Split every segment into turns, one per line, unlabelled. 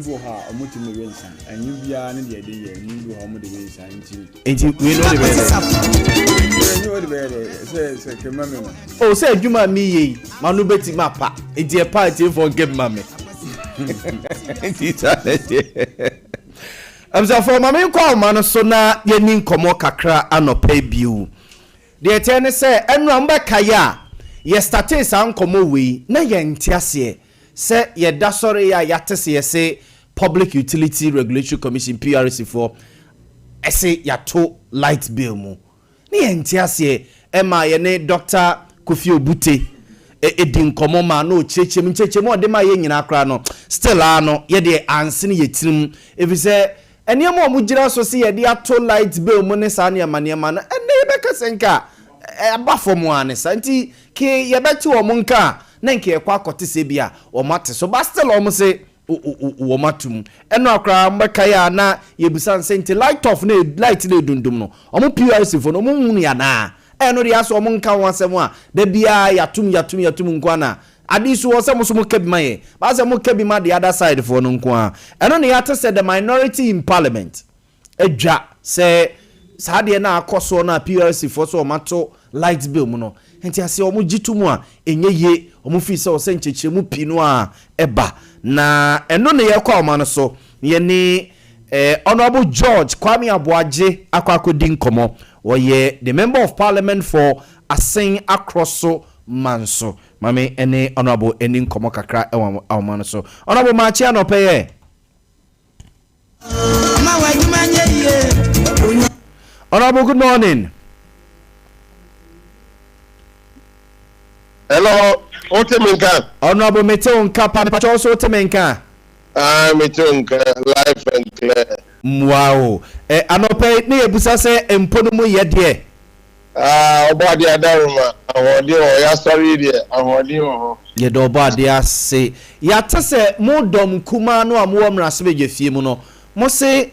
Nimbo ha omutumi wensa anyu bia ne de ye nimbo ha omode wensa
enti we no de
be se kemame
o se adwuma mi yi manu beti mapa enti e party for game mame enti talete amza for mame kwa ma no so na ye ni nkomo kakra anopa biu de etene se enu ambeka ya ye starte sa nkomo we na ye ntiase se ye da sori ya yatese ye se Public Utility Regulatory Commission PRC for ese yato light bill mu ni ye ntiase ema ye ne Dr. Kofi Obute edin komo ma no chechemu ode ma ye nyina akra no still ano ye de ansene ye tirim efise eniemo omugira so se ye de ato light bill mu ne sa ne manema na ene ye beka senka abafo mu anesa nti ke ye beti wo mu nka na nke ekwa akote se bia o mate so ba still o mu se wo matum eno akra mbeka ya na ye busan senti light off na light na dundum no o mu PRC fo no mu hunu ya na eno de aso o mu nka wansem a da bia yatum nkwa na adisu wo se muso mu kabima ye ba se mu kabima the other side fo no nkwa eno ne yate se the minority in parliament edwa se saade na akoso na PRC fo so o mato light bill mu no enti ase o mu gitumu a enye ye o mu fi se o se nchechemu pinu a eba na eno ne ye kwa o ma no so ye ni Honorable George Kwame Aboagye akwakodi nkomo woye the member of parliament for Asen Akroso Manso mame ene honorable eni nkomo kakra e ma no so honorable machi anope ye honorable good morning.
Hello, Otemenka.
Honorable Metonka, Papa also Otemenka.
Metonka, live and clear.
Wow. Anope, ni ebusa se emponumu yedie.
Obadi adaruma, awodi o ya sorry die, awodi o.
Ye do obadi ase. Ya tese mo dom kuma no amu amrase beje fie mu no. Mo se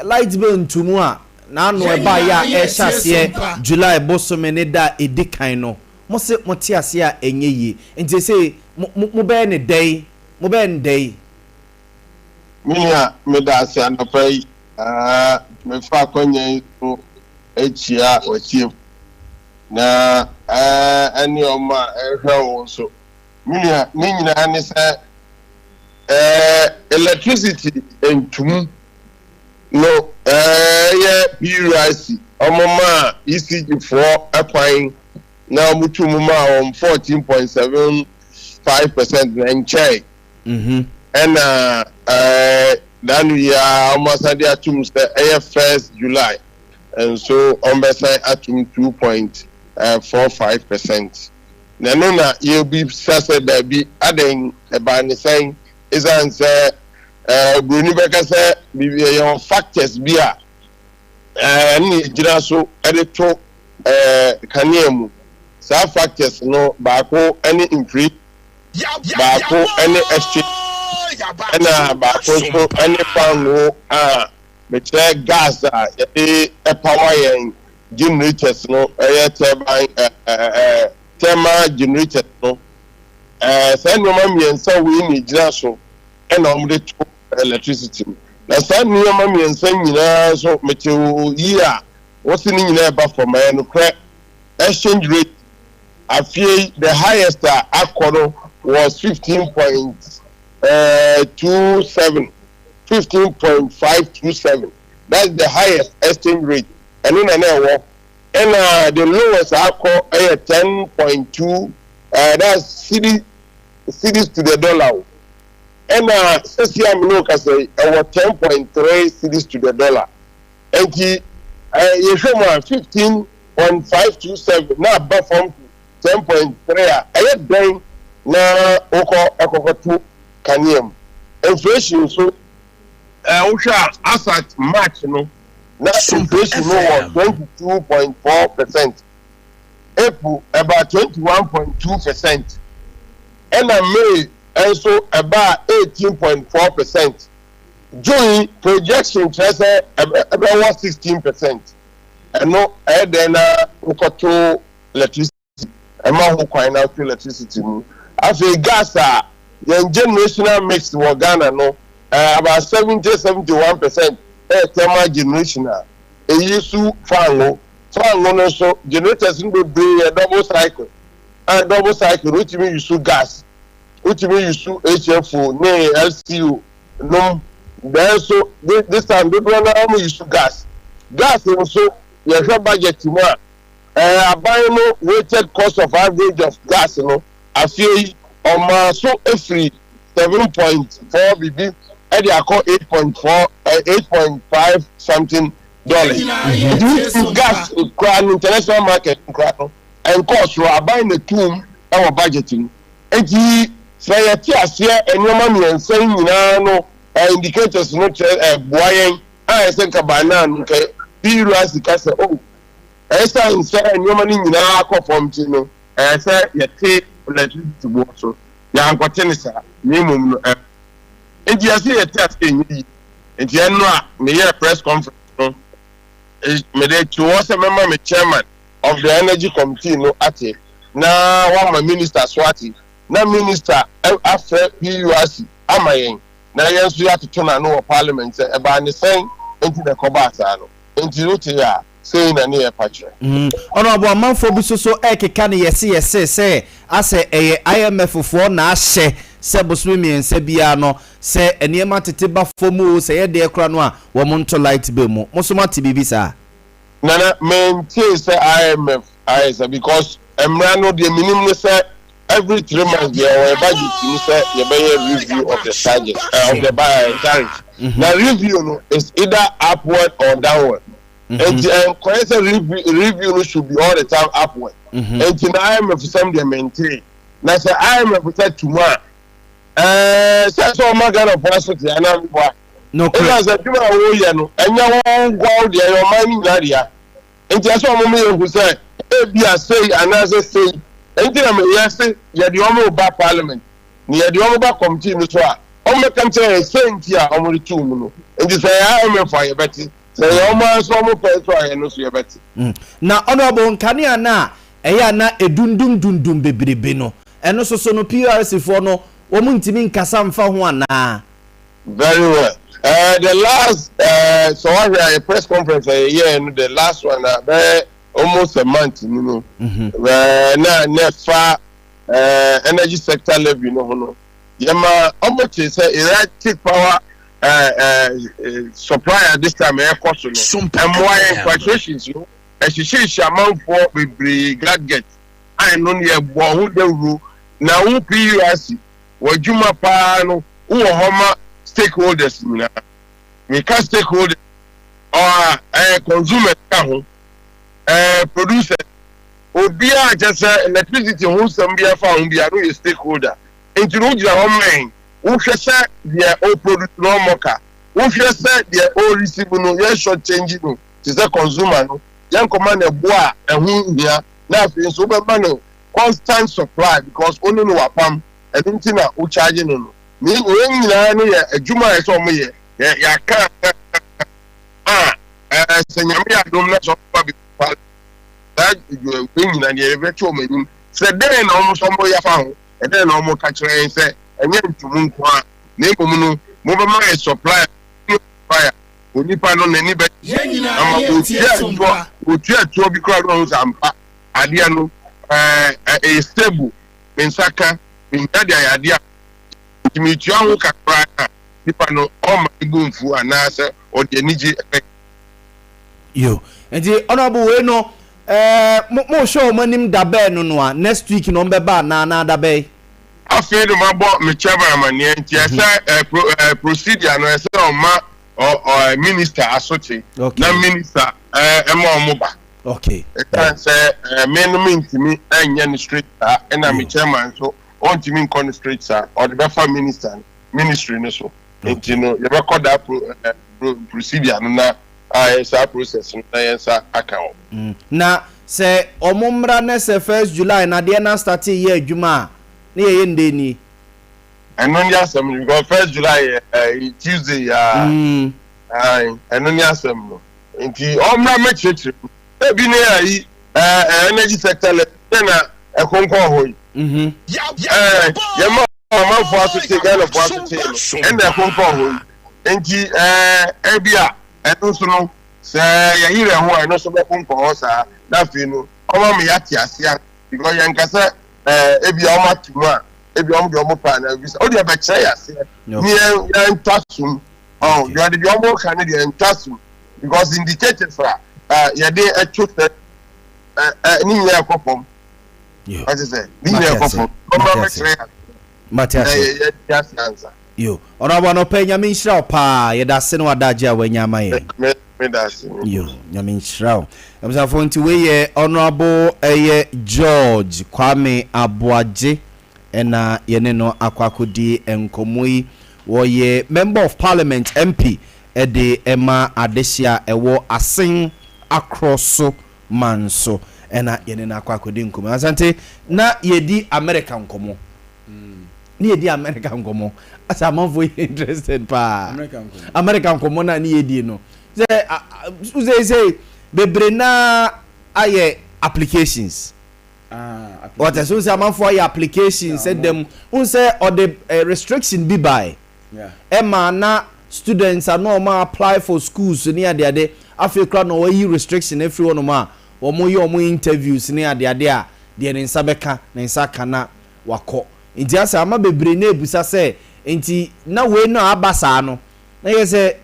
light bill ntumu a na no eba ya ehyasie July bosome ne da edikan no. Mo se moti ase a enye yi nti se mo be ne day
Minya me da ase anopai me fa konye so echia otie na ani oma ehwe so minya ni nyina ne se electricity entum no ye PRC omoma ECG for akwan na mutumu ma 14.75% na nchai and then we are almost at the atum say 1st July and so on beside atum 2.45%. Na no na you be sase da bi aden e ba ne saying is answer Bruni Beka say your factors bi a ni jira so edito kanemu sa factors no baako any increase baako any exchange and baako so any pango betray gas e power yen generators no turbine thermal generators no say no ma miensa we ni jira so and omde to electricity na say no ma miensa nyina so metewo yi a what's ni nyina ba for my no exchange rate I feel the highest accord was 15.527. That's the highest exchange rate. And in an hour, and the lowest accord 10.2. That's cities to the dollar. And CCM look as a 10.3 cities to the dollar. And you show 15.527 now above from 10.3 I then na oko kanium inflation so usha asset match no na inflation no was 22.4%, April about 21.2%, and May also about 18.4%, June projection says about 16%. And no, then ukoto electricity, amount who coin out electricity. As a gas, the generational mix in Ghana, no, about 70-71% thermal generation eyisu fango no so generators no be a double cycle which means you use gas which means you use HFO ne LCO no there so this time we don't use gas also you have budget more buy no weighted cost of average of gas no I feel so every 7.4 BB and they are called 8.5 something dollars. Gas international market and cost we are buying the tomb our budgeting. And he say a here and no money and saying no indicators not buying I think a banana okay be rise the case oh I say no money in our form to I say you take electricity to so ya nkwatenisa minimum enti ya see test enyi enti ya no a me here press conference no me dey to was a member me chairman of the energy committee no ate na one minister swati na minister after PURC amayen na yen so ya to na no parliament e ba ne sen enti the kobasa no enti rote ya say na ne e patche
honorable amanfo bi so ekeka ne yesi say ase IMF fo na ahye se bosome miense bia no se eniema tete ba fomu se ye de ekra no a wo monto light be mu musomati bibi sa
nana maintain say IMF is because emrano the minimum say every 3 months there budget you say you be review of the charges of the tariff now review no is either upward or downward. And correct review should be all the time upward. And in IMF some they maintain. Now say IMF said tomorrow. Say so my kind of person and I'm
no.
Because I do no. And you won't go out there your money area. And just one moment who say Abia say another say. And then I say you the only back parliament. Near the only back committee no so. On me come say saying here only 2 no. And this IMF for you better.
Na honorable nkania na eya na edundum bebrebe no eno so no PRC for no wo muntimi nkasa mfa ho ana.
Very well. The last so I a press conference the last one almost a month you know. Na energy sector levy no yema almost say electric power supplier this time air cost no Sompa and why quotations no and she amount for be gadget I know near who the rule now who PURC what juma pa no who homa stakeholders na we can stakeholders or consumer ka producer obia just electricity who some be found be a stakeholder into no man who say their own product no moka who say their own receive no yes short change no to the consumer no yan command a boa and who here now so be no constant supply because only no wapam and anything na who charging no me when na no ya adwuma e so mo ye ya ka senyame adom na so pa bi that you when na dey virtual menu say dey na omo so mo ya fa ho e dey na omo ka kire say enye ntumu nko a na ebomu no mo be ma supply fire onipa no nani be ama otua to bi kra no zampa ade no stable mensaka mindade ayade timitua ho kakra nipa no o ma gunfu anase o de niji
yo enti honorable we no mo show manim dabe no a next week no be ba na dabe
after the mabo me chairman amane nti esa procedure no esa o ma or minister asoche na minister ema omoba
okay
can say meant me anya street and I'm chairman so on to me con street sir or the befa ministry no so you know you record that procedure na esa process na esa account
na say omumra na say 1st July na dey na start year adwuma na ye nde ni
and on yasem because 1st July Tuesday and on yasem no nti omra me church ebi na yi energy sector le na ekonko hoyi man for us to take Ghana for us to take and the phone call enti ebia eno so no say ya yire ho eno so be phone call sa na fi no o me yati asia because yan kasa ebia o matu a ebia o de o pa na visa o de be kire asia ni yan tasum oh you are the omo Canadian tasum because indicated for ya dey a truth ni ya kopom what is it ni ya kopom o me kire
Matias yo onaba no pe nyame nhyira pa ye da se no adaje a wanyama ye
me da se
yo nyame nhyira amsa fonti we ye honorable George Kwame Aboagye ena ye ne no akwakodi enkomoyi wo ye member of parliament MP ede ema adehia ewo asen across manso ena ye ne no akwakodi enkomoyi asante na ye di America enkomo ni di American komo as am for interested pa American komo na ni di no say bebre na aye applications what as say am for applications said them un say or the restriction be by Emma na students are no ma apply for schools ni ade Africa no we restriction everyone ma wo mo ye o mo interviews ni ade a de ne nsabeka na nsaka na wako inti asa ama bebre na ebusa se inti na we no abasa no na ye se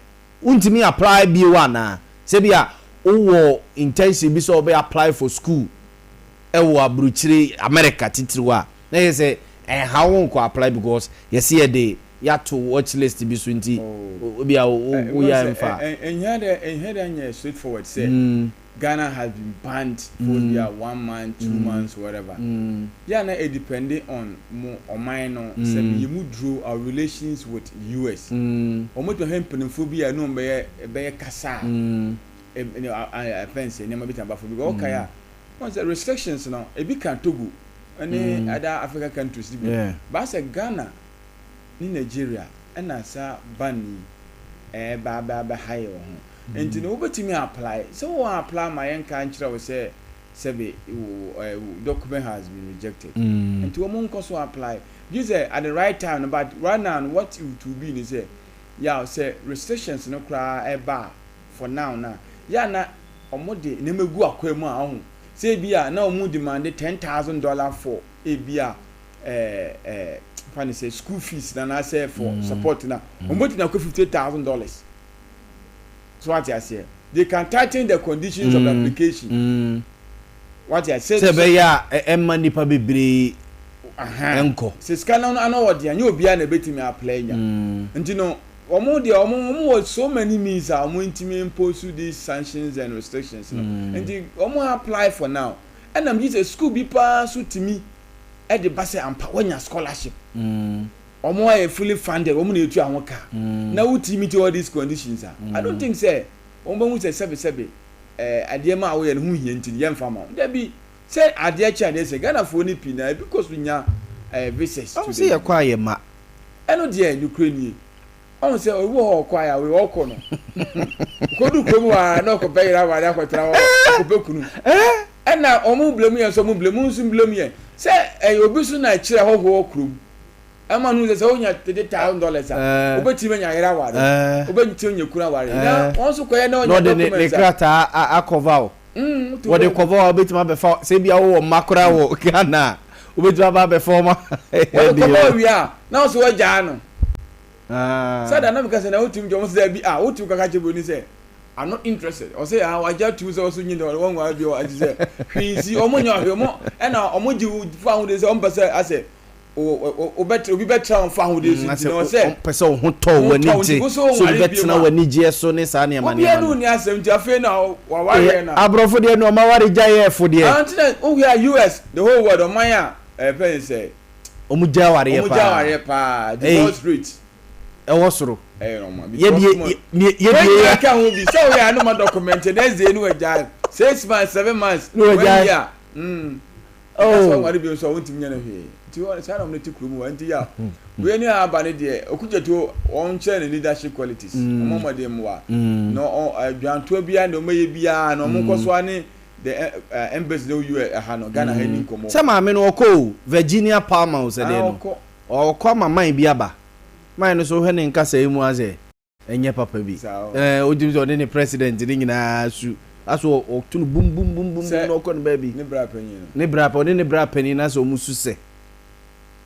untimi apply bi wa na se bia wo intention bi so be apply for school e wo abruchire America titiriwa na ye se how won ko apply because ye see dey ya to watch list bi so inti bia wo ya mfa
enhede straightforward say Ghana has been banned for 1 month, 2 months, whatever. Yeah, now it depending on more or minor. So you draw our relations with US. Or more to happen phobia no be kasa. I fancy never bit about phobia. Okay, once the restrictions now, a big can Togo and other African countries. But as Ghana, in Nigeria, and I saw banning ba higher. And to know what me apply. So I apply my own country. I will say, document has been rejected. And to a monk also apply. You say at the right time, but right now, what it will be is yeah, say restrictions no cry a bar for now. Yeah, na omode neme gu akwemu ahun. Say bia na omu demand $10,000 for a bia say school fees na I say for support na. Omode na $50,000. So what I say, they can tighten the conditions of the application. What I said,
say ya money pa bebre enko.
Say scanner I know what you be an a bit me apply ya. And you know, omo so many means are to impose these sanctions and restrictions. And the omo apply for now. And I'm just a school be pass to me at the base and when your scholarship. Omo are fully funded, omo need to awon car. Now what meet all these conditions are. I don't think say omo who say sebe ade ma we hu hie nti ye mfa ma. There be say ade acha dey say Ghana for ni pina because we nya visas to.
Say ye kwa ye ma.
Eno dey Ukraine. Omo say we wo kwa ya we wo ko no. Ko du ko mu wa na ko be ira wa da ko tra ko be kunu. Ena omo blemu ye so omo blemu nsu blemu ye. Say obi so na kire ho ho krum. Ama nu say onya $30,000 a obeti menya yera ware obeti onya kura ware na won so koye na onya
documents no de krata a cover wo de cover obeti ma be fa say bia wo makura wo Ghana obeti ba be forma
wo cover wi a na so waja no say that na because na utim jo mo say bi utim kaka chebo ni say I'm not interested or say waja tu so so nyi do won wa bi o ati say hwisi omonya hwemo e na omoji fa hu de say on pese ase o better obi better on fa hu de so no say
pese ho to wani je so better na wani je so ne sa ne ma ne
ma no ni asem ti afi na wa ware na
abrofo de no ma ware jaye fo de
antina o we are US the whole world o man ya pen say
omu jaware
pa the divorce rate
e wo soro
no ma
ye
ka hu bi so we are no ma document next day no we ja 6 months 7 months
no we ja
so wari bi so won tim nya na hwe ti won say na mo ti kuru mu wanti ya we ni aba ne de okujeto won share the leadership qualities mo mo de mwa no adwanto bia no maye bia no mo koso ani the embassy no you ha no Ghana ha ni komo
say ma me no ko Virginia Palmer o say de no o kwa ma man bi aba man no so hwe ne nkasa emu aze enye papa bi ojim so ne president ni nyina su aso o tunu bum bum bum bum no ko ne baby
ne bra panyin
ne bra pa ne bra panyin na so musu se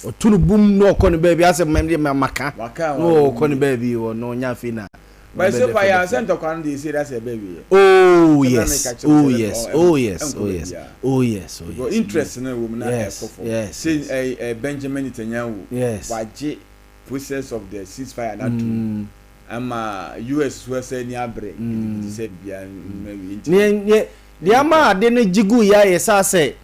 o tunu bum no ko ne baby ase memde maka no ko ne baby o no nya fi na
but so far ya sent to kwan dey say that's a baby
oh yes oh yes oh yes oh yes oh yes oh yes
interest na wo na
yes
say Benjamin Netanyahu waje process of the ceasefire that too ama US were say ni abre say bia
ne the ama de ne jigu ya yesa say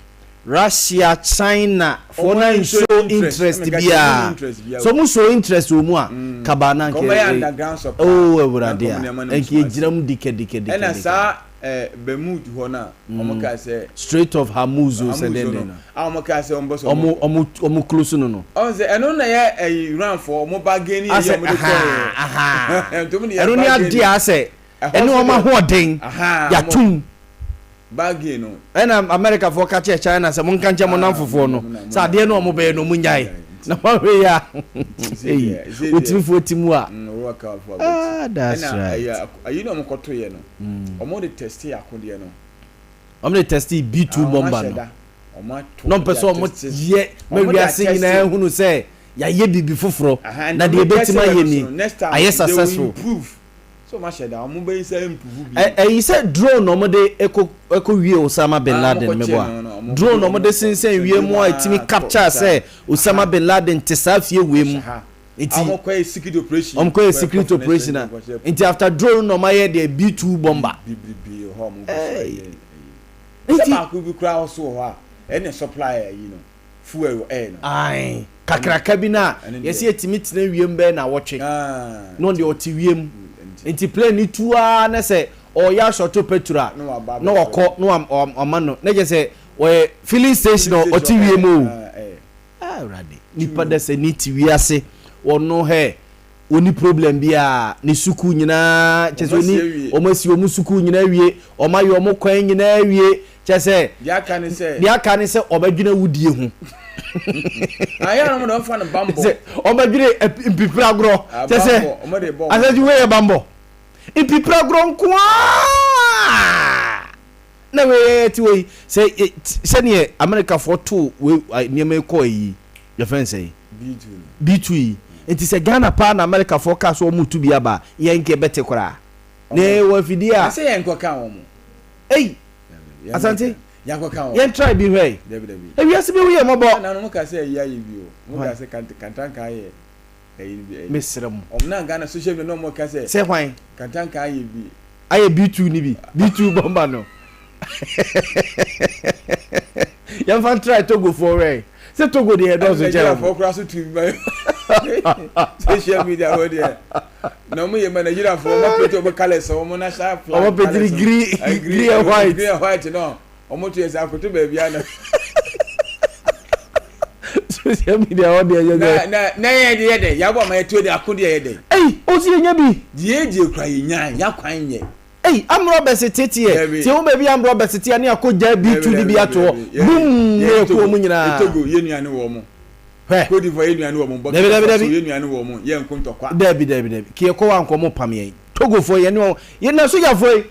Russia China for na show interest bia so mu show interest wo mu a kabana nke oh ewurade a enke giram dike
ena sa Bermude ho na omoka say
Strait of Hormuz o se den
omoka say
omo close no
on say eno na ye Iran for omo bargain ye omo de
ko eno ni ade a say eno omo hoden ya tum
bargain no
ena America for catch China say mon kanche mon namfofo no sa de no omo be no munyai na we ya otimu a that's right
you know mokoto ye no omo de test yakode no
omo de test B2 bomber no no person omo ye maybe asing na hunu say ya ye bibi foforo na de betima ye ni aye successful
so much that omo be say improve
you said drone omo de eko wie Osama bin Laden mebo drone omo de sinsen wie mu a itimi capture say Osama bin Laden tesafie we mu
amokwa
secret operation inti after drone no ma ye the B2 bomber
ho mo inti ku bi kra so ho a any supplier you know fuel air no
ai kakraka bi na yesi etimi tena wiem be na wotwe no de oti wiem inti plane ni tuwa na se o ya shoto petrol no wako no amano na je se we filling station oti wiem o radi nipa de se ni ti wiase ono he oni problem bia ni suku nyina chese oni omasi omu suku nyina wie omaye omu kwan nyina wie chese
dia
kan se obadwina wudie hu
aya no mo fa no bambo
se obadwire impipra gro chese asaji we bambo impipra gro nko na we ti we se ne America for two we niam ko yi your friend say B2 it is a Ghana pa na America forecast o mutu bi aba yenke bete kora ne wa fidia
say yenko ka wo mo
asante
yanko ka wo
yen try bi hwe e wi ase bi wo ye mo bo
na no mo ka say ya ye bi o mo ka say kantan ka ye
mesrem
na Ghana social media no mo ka say
hwan
kantan ka ye bi
aye B2 ni bi B2 bomba no yan fan try to go for way say to go the head of the jail
for cross to by social media ho there no mo ye Nigeria for mo pete o kale so mo na sha flag
o pete green and
white no o mo to yes akoto ba bia na
social media ho there
na ye de Yaw Boamah to de akode ye de
o si nya bi
die kra ye nya ya kwan ye
I'm Robert Titi here. Ti o be bi am Robert Titi ani akoja B2 di bi ato. Boom ye ko mu nyina.
Togo ye nuane wo mo. Ko di for ye nuane wo mo. Bo ye nuane wo mo. Ye nkonto kwa.
Debi. Ki ko wa nko mo pam ye. Togo for ye no. Ye na so ya for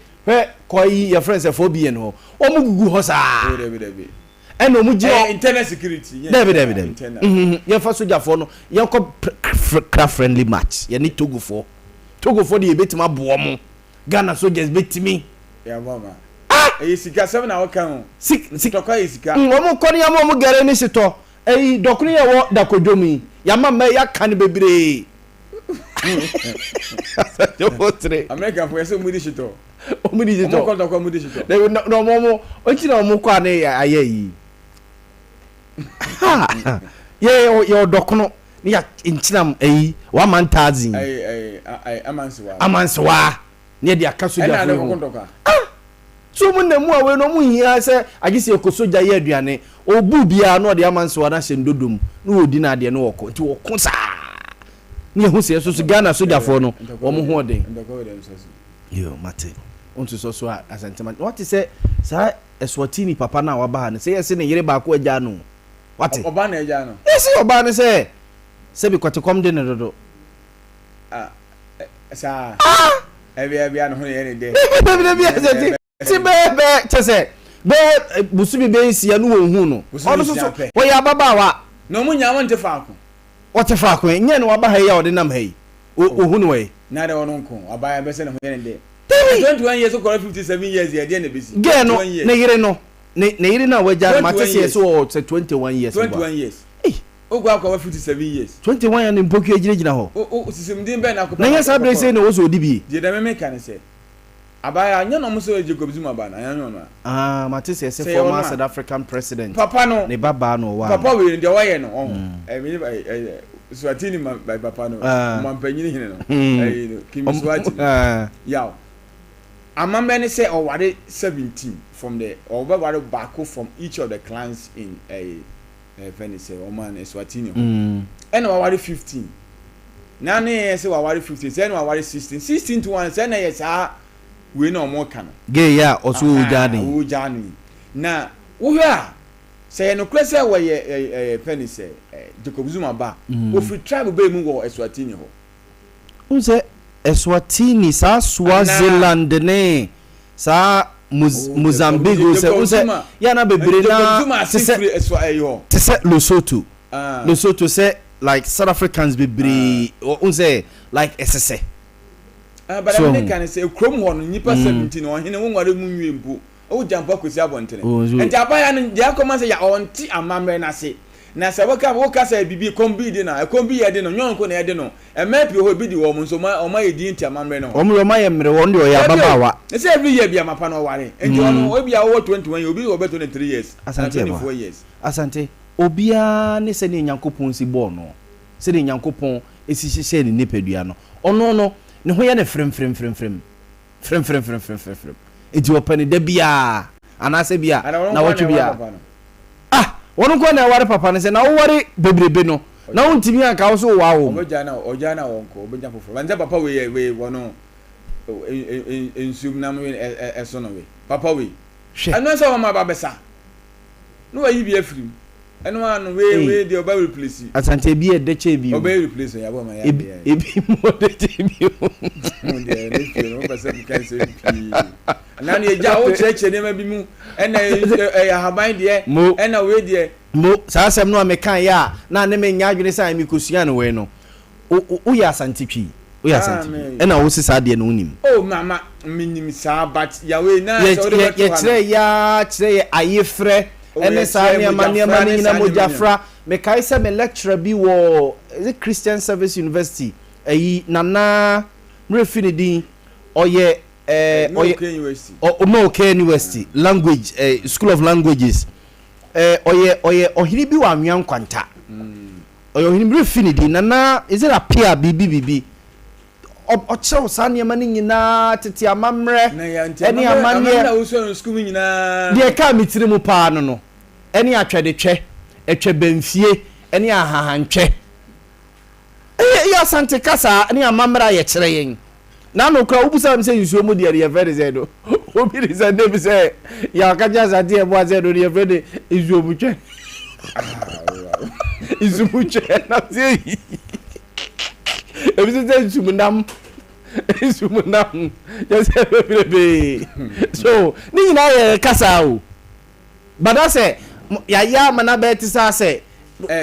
ko yi your friends for bi ye no. O mu gugu ho sa.
Debi.
And o mu je
internet security.
Debi. Ye fa so ja for no. Ye ko craft friendly match. Ye ni Togo for. Togo for di e betima bo mo. Ghana soldiers betimi
Yaw Boamah sika 7 na waka ho tokwa sika
mo koni ya mo gare ni sito dokuni ya wo dakodomi ya mama ya kan bebre yo potre
America for so mudi sito
mo
ko dokwa mudi sito
no mo o ti na mo kwa na ayi ye dokuno ni ya intinam wa man tazin amanswa ne dia kaso dia so mun na mu awe no mu hia se agisi ekosoja ye aduane obu bia no de amanso na hyendodom no odi na de no woko nti woko sa ne hu se so Ghana soja fo no wo mu ho den yo mate onto so asantema what is say sa Eswatini papa na wa ba ha ne se yesi ne yire ba ko agya no what
oba na agya no
yesi oba ne se se bi kwatekom de ne dodo
sa ebia no ho ye ne de
bia ti be chese be busu bi be nsia no wo hu no ono so wo ya baba wa
no mu nya won te faako
wo te faako nye no waba ha ya wo de nam ha yi o hu no we
na de wono nko abaya be se ne ho ye ne de 21 years ko 57 years ye de ne besi
ge no ne yire no ne yire na waja matese ye so 21 years
21 years ogwa akwa 57 years
21 ya ne mpoku ejirejina ho
o sisimdin be na ko
na yesa bre say na wo so odibi
je da me kan se abaya anya no muso Jacob Zuma ba na anya no
matese say former South African president
papa no
ne baba no wa
papa we de waye no Swatini by papa no mampanyini hine no Kimi Swatini yaw amambe ne say oware 17 from the ware back from each of the clans in Venice say Oman Swatini and ware 15 na ne say ware 15 say no ware 16 to 1 say na yes we no more can
ge ya oso ujani
na wo hwa say no kwese wo ye penny say Jacob Zuma ba o free tribe be mu wo Eswatini ho
unse Eswatini sa Swaziland ne sa Mozambique say unse ya na bebre na te say Lesotho say like South Africans bebre unse like SSE
but I can say krom ho no nipa 17 no hene wo ngware mu nwempo o jampa kosi abontene enti abaya no dia koma say ya onti amamre na se na se woka say bibi kombi de na kombi ye de no nyonko na ye de no emepi ho bi di wo mo so ma ye di enti amamre no
omro ma ye mre wo nde ya babawa
say every year bia mapa no ware enti ono obi a wo 21 years obi wo be 23 years
asante
24 years
asante obia ne se ne nyankopon si bo no se ne nyankopon esi hye ne nipadua no ono ne ho ya ne frem enti opani da bia anase bia na wotwe bia wono ko na ware papa ne se na wo ware bebrebe no na wontimi anka wo so wa wo
ojana wonko obeja foforo banza papa we wono ensum na me eso no we papa we anu so ma babesa no wa yibi afrim enu anu we dey oba replace
asante bi e deche bi
oba replace Yaw Boamah ya
ebi mo deche bi
mo dey ne fi no ba se kan se pi na ne ja o cheche ne ma bi mu ena haban de ena we de
mo sa asem no amekan ya na ne me nya adwene sai mi kosua no we no o ya asante twi o ya asante ena wo sisa de no unim
oh mama minim sa but Yawe na so de
kire ayefre ene sa ne amani na mojafra me kai se me lecturer bi wo is it Christian Service University nana mrefinidin oye Oke University language School of Languages oye ohiri bi wa anwan kwanta oye ohiri mrefinidin nana is it a peer bibi o chew sa ne amani nyina tete amamre eni amane
na wo so school nyina
de ka mitiri mu pa no eni atwedetwe etwe benfie eni ahahantwe ya sante kasa eni amamra ye kire yen na no kra obusa mse nsuo mu de ye very zedo obi de ze dem se ya kaja za de bo zedo ye very nsuo mu twe nsuo mu twe na se ebi se nsuo munam ya se bebe so ni na ye kasa o bada se ya mana be ti sa se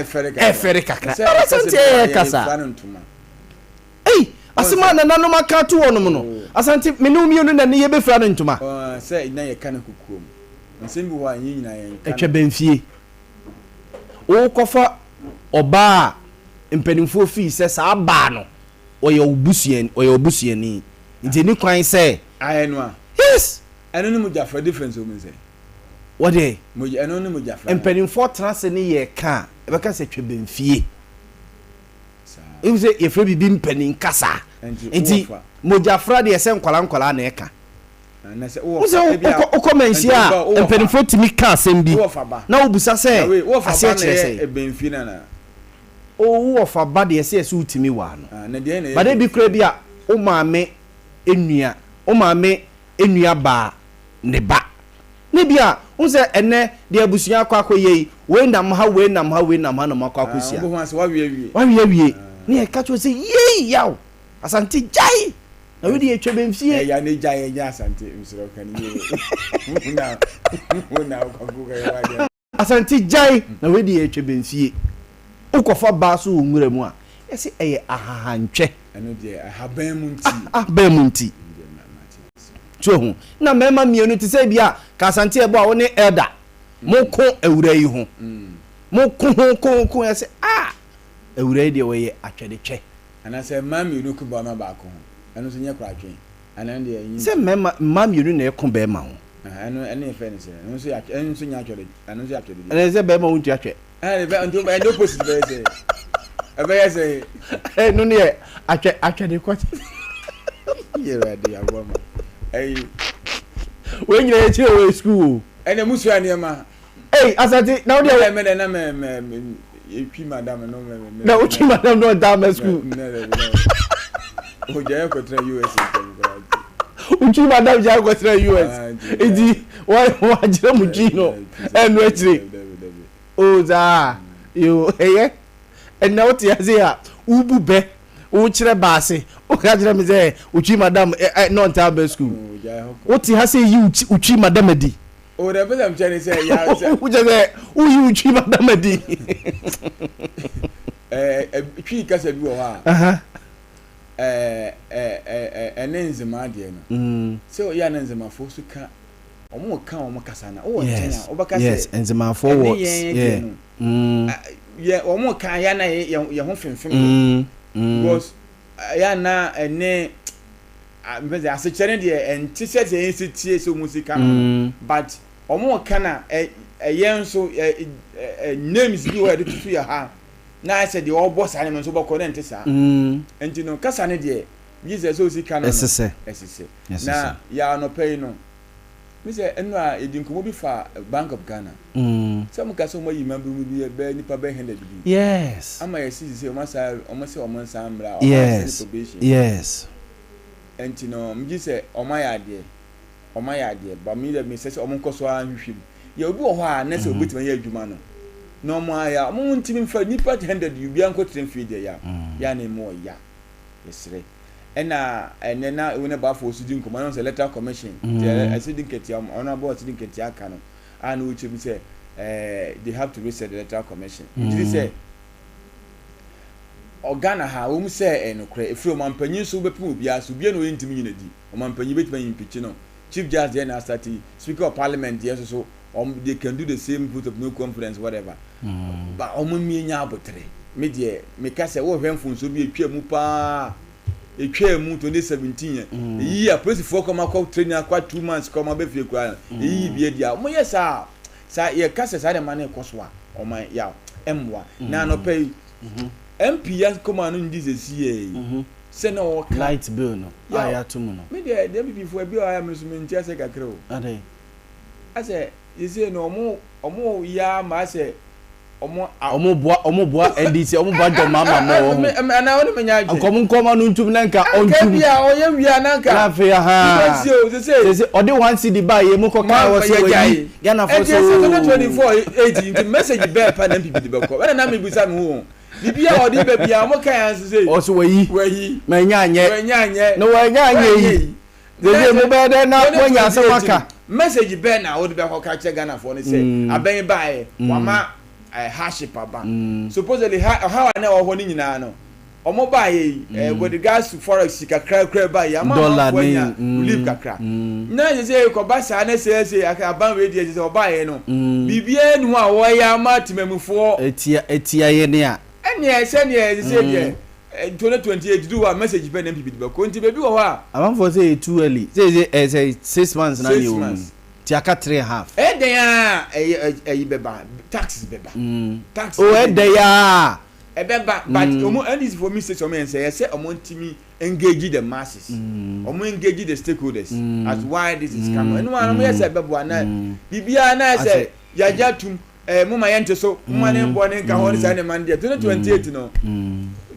fere kakra asante kasa asima na nanu maka to wono no asante menu mienu na ne ye be fra no ntuma
se na ye kana kukuom nsem bi ho anyi nyina ye
etwa benfie o kofa oba mpanimfo fi se sa ba no oye obusuani nti ni kwan se
ayeno a
yes
eno no mujafra difference o mense
what dey
eno no mujafra
mpanimfo trance ni ye ka e be ka se twa benfie e say ye fra bibi mpanin kasa nti mujafra de se nkwala na e ka na se o komensi a mpanimfo timi ka asem bi na obusa se ase kire se
benfie na
o wo fa ba de se utimi wa no ba de bi kura bi a o maame enua ba ne ba ne bi a unse ene de abusuya akwa ye we nam ha na makwakosia
obo ho se wa wie
ne e ka cho se ye yaw asante jai na we de etwa bemfie
ya ne jai nya asante msiro kan ye una kwaku ka ya wa
asante jai na we de etwa bemfie ukofa ba so nwura mu a ese eye ahahantwe
eno de ahaban
mu nti so na mema mienu ti se bia ka asante ebo a wo ne elder mo ko awura yi ho mo ko ese awura de we ye atwede twe
ana se mami unu ku ba ma ba ko eno so nye kra twen ana de yin
se mema mienu na ekon be ma ho
eno ene fe ne se eno so nya atwede eno so atwede
ene se be ma won tu atwe
be ndo be ndo post be se ebe ya se
no ne atwede ko
ye ready Yaw Boamah
we nyina ye chire we school
ene musu aniema
asante na wo de
me na me epi madam no me
na wo chi madam no da school
o je ko tra US
uchi madam ja ko tra US edi wa jira mu ji no enu achire o za yo na wo ti aze a ubu be o chire baase o ka jira me say uchi madam no da school o ti ha say you uchi madam edi
o da be am chane say ya say
o je say o you uchi madam edi
twi kasa bi wo ha enenzema de no so ya nenzema fo su ka omo ka omo kasa na o ntena o ba kasa
yes enzema forward
yeah omo ka ya na ye ho fenfen because ya na ene mbeze asechene de enti sete ensitie so musika no but omo ka na yenso names bi wo de tutu ya ha na say the all boss animal so ba connect sa enti no kasa ne de Jesus so sika no
esese
na ya no pay no me say enu a edinkomo bi fa Bank of Ghana some kasa mo yi member mu bi be nipa be 100 bi
yes
ama ya si say o say o man samra
yes
enti no mji say o ma ya de ba mi de me say o mon koso ahwehwem ya obi wo ho a na say obitima ya adwuma no no mo aya mo ntimi mfa nipa 100 yu bia nko tren fi de ya na mo ya yesre ena na we na ba for sudin ko man say letter commission the sudin ketia on about sudin ketia aka no and we should say they have to reset the letter commission did say organa ha wo mu say enokre efiri omampanyin so bepim obia so bia no ntimi nyina di omampanyin betima yimpichi no chief justice na start speaker of parliament yes so they can do the same vote of no confidence whatever but omumi nya abotre me de me ka say wo hwemfo so bi etwa mu pa etwa mu 2017 yi a police for come akọ training akwa 2 months come abefie kwa yi bi dia mo yes sa ye ka say sa de man ekoso a o man ya emwa na no pay MP ya come anu ndi se sie se na o
light bill no aya to mu no
me de MP for bi o aya me so me ntia se kakra o
ade
ase yesi no omo ya ma se
omo boa edit omo boa jo mama mo
ana woni menya age
nkom no ntum na nka ontum
bia oye wia na nka
na fe ha se odi 1 cd buy ye mo ko ka wo se we ya na for so
24 age into message be pa na mpibi be ko na me busa me ho bibia odi be bia mo kan anse se
o so wayi manya anye no wanya anye de mo be de na wanya se waka
message be na odi be ko ka che Ghana for ne say aben buy wama hardship aba supposedly how na ho ni nyina no omo buy with the gas to forex kakra buy ama
dollar
relief kakra na je say ko ba sa na say aban we dey say o buy no bibia nu a wo ya ma timamufo
etia ye ne a
ene se ne say dey 2028 do a message be na MPP be ko nti be bi wo ho a
am for say too early say 6 months na ni o ti aka 3.5
den a beba taxes beba tax
den ya
beba but omo and is for me say say omo ntimi engage the masses omo engage the stakeholders as why this is coming and one omo yes beba na bibia na say yajatum mo ma yente so mo ne mbo ne nka ho say ne man dia 2028 no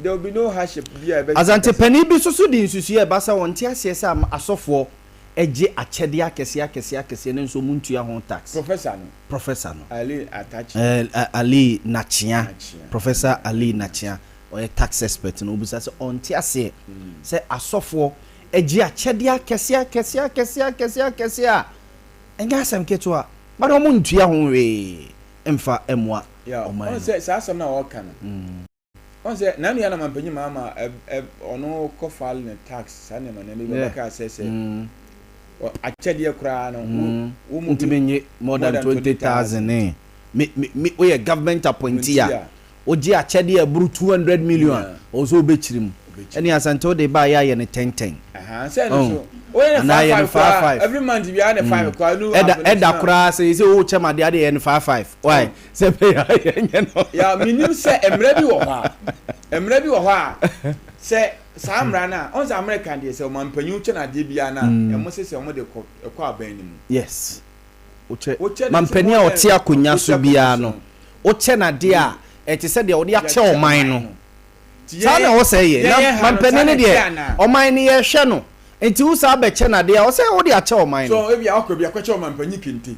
there will be no hardship bia
azante pani bi so di nsusu e ba sa won ti ase say asofo eje achede akese ne nso muntua ho tax professor no Ali Nachia Professor Ali Nachia or tax expert no obusa se onti ase se asofo eje achede akese a enga asem keto but o muntua ho we emfa emwa
o man say asem na o kana on say na nua na mampanyi mama ono ko file ne tax sane ma na me be ka say achede kura no
wo muntimenye more than 20,000 me we government appointee a oji achede aburu 200 million also obechirim any asante de ba ya ye ne 10
say no so we ne 5 every month we are ne 5 kwa no
eda kura say o chema de ade ne 55 why say pay ya no
ya minim say emre bi wo ho a say samra na on za American dey say o mampanyu che na de bia na e mo se o mo de ko aban ni mu
yes oche mampani a ote akonya so bia no oche na de a e te se de o de ache oman no sana o say ye na mampani ne de oman ne ye hwe no enti wo sa be che na de a o say o de ache oman no
so e bia akọ bia kwache mampanyi kenti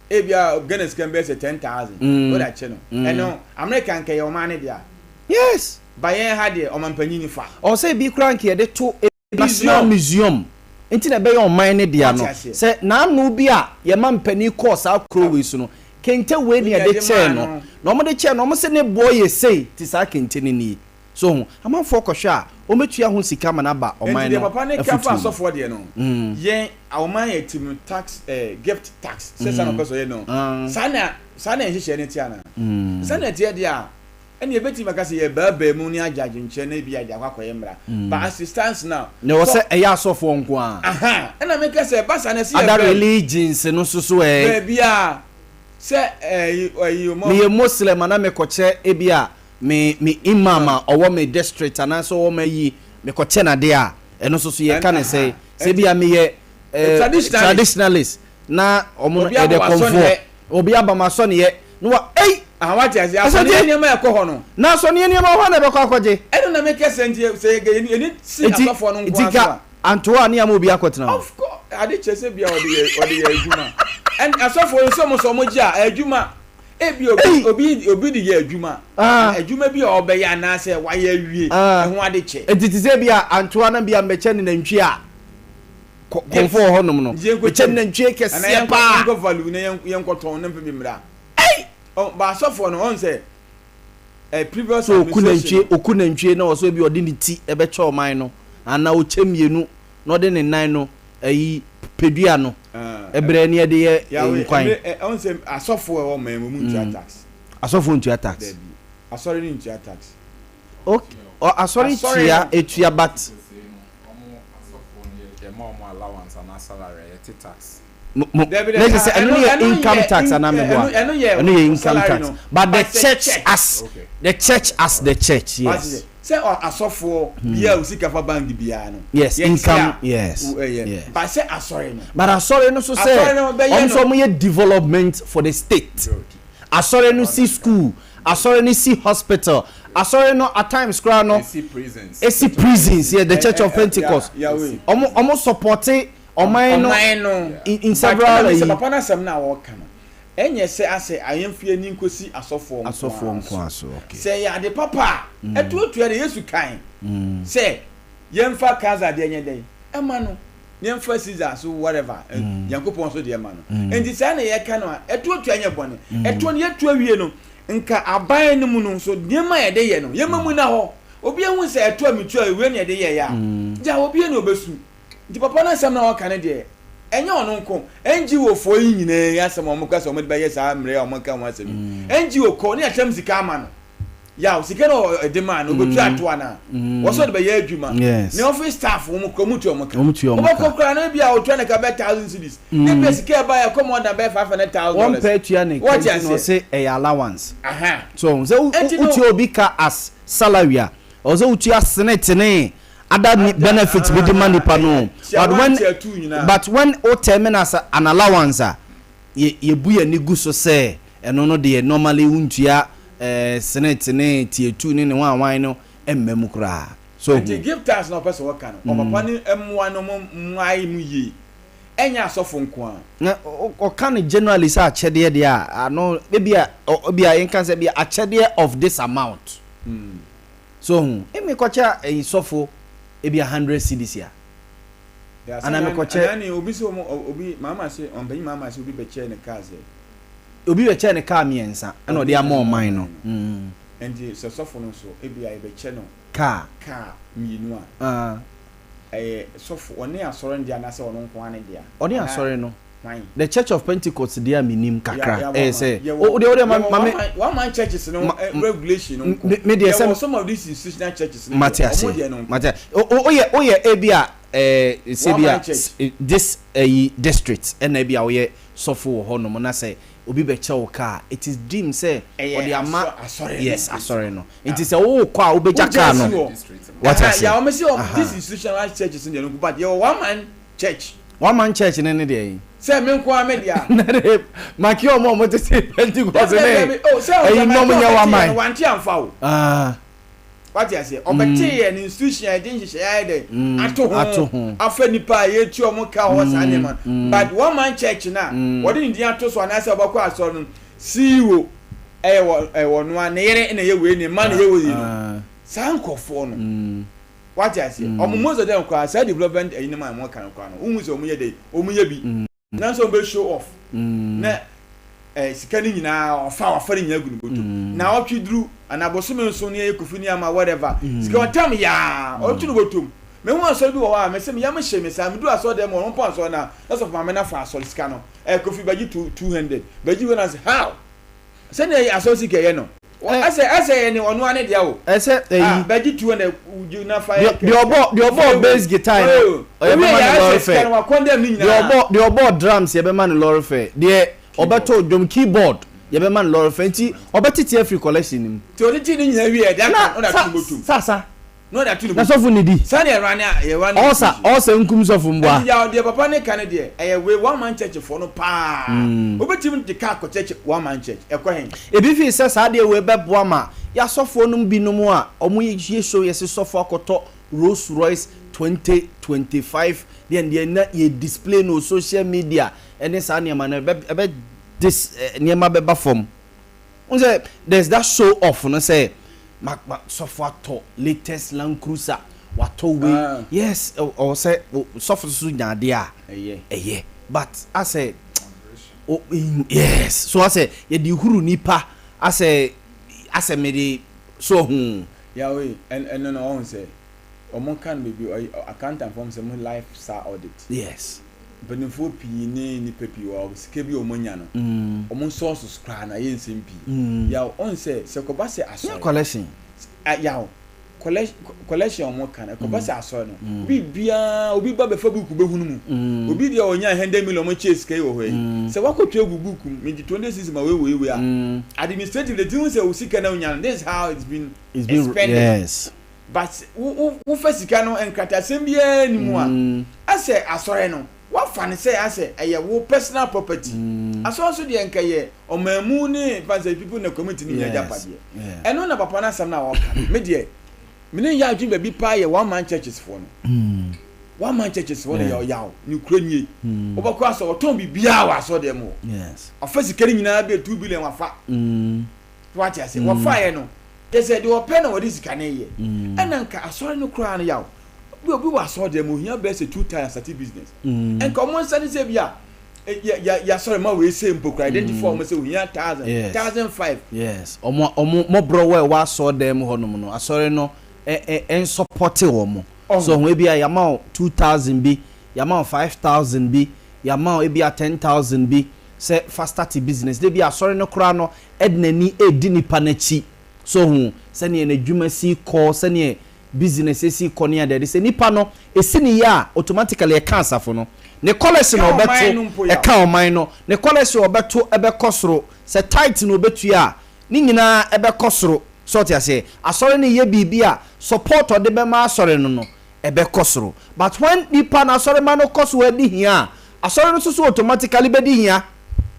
e bia Guinness can be 10,000 o da che no e no American ke ye oman ne de a
yes
bayen ha de omampanyi ni fa
o say bi krank ye de to national museum enti na be ye oman ne dia no say na anu bi a ye mampani course akro we su no kente we ne de che no na omo de che no omo se ne boy ye say ti sa kente ni so amanfo kwhwe a o metua ho sika ma na ba oman no
papa ne ka fa so for de no ye oman ye tim tax gift tax say sa no person ye no sana ehihye ne ti ana sana ti de a eni ebeti makase ye baba mu ni ajaje nche na bi aja kwakoye mra ba assistance now
ne wo se eya asofo nko a
ena me kase basa na si
other religions no so
bia se mo
me muslim na me koche ebia me imama owo me district ana so wo mayi me koche na de a eno so ye kan say se bia me ye traditionalist na omo e de comfort obi abama so ne ye no wa
awati azi asoni enema ekoho no
na asoni enema ho na bekọ akọje
enu na make sense say eni si asofo no nkwa so
antoa ni amobi akọtena
of course ade chese bia ode ye adwuma and asofo so mo ji a adwuma ebi obi di ye adwuma adwuma bi obe ya na say wa ya wie ho ade che
etitize bia antoa na bia meche ni nantwi a konfo ho nom no meche ni nantwi kese pa
ko value na yenkoton na mpe mra oh ba sofo no on say previous
okunantwie na oso bi odi ni ti ebe che oman no ana o chemienu no de ne nan no ayi pedua no ebre ne de ye nkwan
on say asofo e o man mu ntua tax
asofo ntua tax
asori ni ntua tax
okay o asori tia etua but
asofo ni ye mo allowance and salary ye tax
let's say income tax and income tax but the church as the church yes
say asofo bia usika fa bank bia no
yes income yes
but say asori no
but asori no so say also mo development for the state asori no see school asori no see hospital asori no at times cry no see prisons yeah the church of Pentecost almost supporting oman no in several
papa na sem na wo kana enye se ase ayemfie ni nkosi asofo
nko aso okay
se ya de papa etuotu ya Yesu kan se yemfa kaza de enye den ema no yemfa Caesar so whatever yankopon so de ema no enti se na ye kana etuotu enye bone etuo ne yetu awie no nka aban no mu no so nyema ye de ye no yema mu na ho obi ehun se etu amitu awie ne de ye ya ja obi ne obesu di papa na sam na waka ne de enye ono nko enji wo fo yi nyina ya sam o mka so mo de ba yes amre o mka mo asem enji wo ko ne atam sika ama no ya o sika no de man obetu ato na wo so de ba ya adwuma ne office staff wo mko mutu o mka o ko kra na bia o twa na ka be 1000 cedis ne be sika ba ya come on na be $500,000
one pay tu ya ne no say a allowance so uti obi ka as salary o so uti as senate ne other benefits with the money pano but when o termin as an allowance ye buye ni gu so say eno no de normally untua senate ne tie 2 ne wan no emmem kura so
give tax na person work kan o papa ni emwa no mwai mu yi enya asofo nko a
na o kan generally say achede de a no be a yen kan say be achede of this amount so emi kwacha sofo e be 100 cedis ya ana me kwacha
ani obi so obi mama say on ban mama say obi be che ne car say
obi be che ne car miensa ana o de am man no
and so sofo no so e be be che no
car
mienu a sofo one asore ndi ana say ono nko ane dia
oni asore no
why
the Church of Pentecost dia minim kakra say
o de one man churches no regulation no
me dey say
some of these institutional churches no
Matthias oye ebia sebia this district and ebia oye sofo ho no na say obi be chew car it is dream say or the ama yes sorry no it is a kwa obeja car no what I say
yeah we say of these institutional churches in the but you one man church
ne dey
say me nko amedia
maki o mo te say Pentecost ne
oh say
o no me one man
one ti amfa o what I say obete an institution I didn't share dey ato ho afa nipa ye ti o mo ka ho sa ne man but one man church na what didn't dia to so na say obako aso no CEO wo no an yere na ye we ni man ye we ni sankofo no what I say most of them kwa say development any man mo kan kwa no umu se omu ye dey omu ye bi na so be show off na sikani nyina ofa ni nya gunu boto na otwidru anabosome nso ne ekufuni ama whatever sika watam ya otunu botom me hu aso bi wo wa me se me yam hye me sa me du aso dem on pon so na so for me na fa aso sika no kofi baji 200 baji when I say how say na aso sika ye no ase ni onu ane dia o
ese
baji 200 you na fa
the obo bass guitar no o be man lorry fair the obo drums ye be man lorry fair the obeto drum keyboard ye be man lorry fair nti obetiti free collection nim
ti odi ti ni nyina wi e dia kan na tu botum
sasa
no da tu
na sofu ni di
sa na run ye run
osa nkum sofu mbwa
ya de papa ne kan de we one man church for no pa obetim de ka ko church one man church hen
e bi fi sa de we be Boamah ya sofo num binom a omo ye show yes sofo akoto Rolls Royce 2025 then na ye display no social media and sa na man be this niema be ba form unse there's that show off no say sofo to latest Land Cruiser wato we yes or say sofo su nyade a eye but I say oh yes so I say ye di huru nipa I say me dey so
yeah we and no on say omo kan be accountant form say life star audit
yes
benefo pii ni pepi wa sike bi omonya no omo sources kra na ye nsem pii ya on say se ko ba se aso
collection
ya collection omo kan ko ba se aso no bibia obi ba be fa book be hunu mu obi dia onya 100 million mo chase kai wo hoye se wakotwe book me di 26 ma we a administrative the thing say usika na onya this is how it's been expended
yes
but wo fa sika no enkrata sem bia ni mu a ase asore no what fan say ase eye wo personal property aso de enkaye omamu ni fancy people na community ni nya japade eno na papa na sam na wo ka me de me ya adwin ba bi pa ye one man churches for no one man churches for no yaw ni kronye obakọ aso oton bibia wa aso de mo
yes
afasi keri nyina be 2 billion wafa what you say wafa ye no they said the open no this can ye enanka aso no kra no yaw obi wa so dem ohia be say 2 times start business en common study say bia ya sorry ma we say mpokra identify mo say ohia 1005
yes omo bro we wa so dem ho no no asori no en support wo so ho bia ya ma 2000 bi ya ma 5000 bi ya ma e bia 10000 bi say fast start business de bia asori no kra no ednani edi nipa na chi so ho se ne adwuma si call se ne business esi konia de se nipa no esini ya automatically e cancer fo no ne college no obeto e ka oman no ne college obeto ebe kosoro se tight no obetu ya ni nyina ebe kosoro so ti ase asore ne ye bibia support ode be ma asore no ebe kosoro but when nipa na asore ma no koso adi hia asore no so automatically be di hia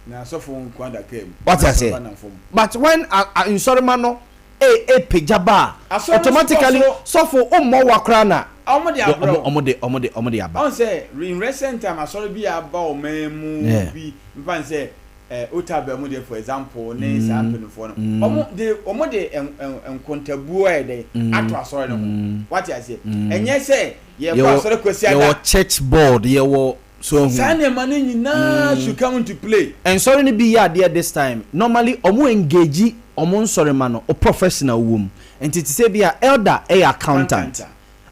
na so fo nkwanda kem
what I say but when in sorry ma no pejaba automatically suffer ummo wakrana omode aba
on say in recent time asori bi aba o memu bi mfan say otabe de for example ne sa happen for no omode enkontabuo ede ato asori no what you say enye say ye for asori kwesi ada
your church board ye wo so
Sunday money nyina should come into play
and sorry ni be here there this time normally omo engage omo nsori ma no o professional wom enti ti say be elder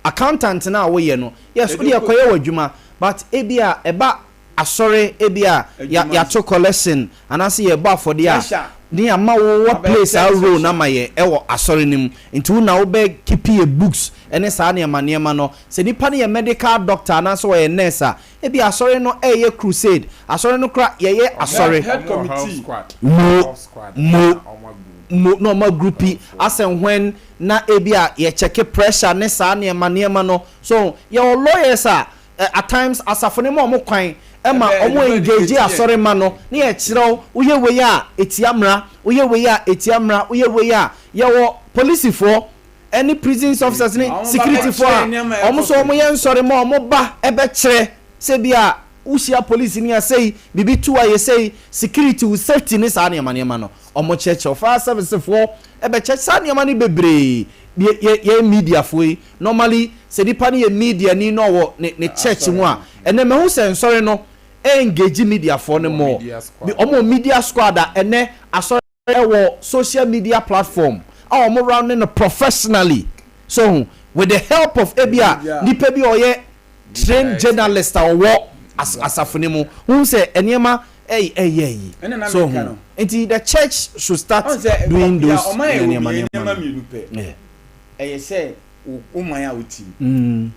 accountant na wo ye no yes we dey koye wadwuma but ebia eba asori ebia ya to collection and I see ye ba for there ni ama wo place a role na maye ewo asori nim enti wo na wo be keep your books ene sa na ma no se nipa ne medical doctor na so ye nurse a ebi asori no ye crusade asori no kra ye asori
head committee
no ma groupie asen when na ebia ye check pressure ne sa na ma no so your lawyers are at times asafone mo kwan ema omo engage asori ma no na ye kire uye we ya etiamra uye we ya ye wo police for any prisons officers ni security for omo so omo ye nsori ma omo ba ebe kire se bia usia police ni asei bibi tuwa ye sei security with safety ni sa na ma no omo church of our service for ebe church sa na ma ni bebre ye media foi normally se dipa ni ye media ni no wo ne church mu a ene me hu se nsori no engage media for no more omo media squad ene asori wo social media platform omo running professionally so with the help of ebia dipa bi oye trained journalist or wo asafune mu hu se enema so the church should start doing those enema
say umanya uti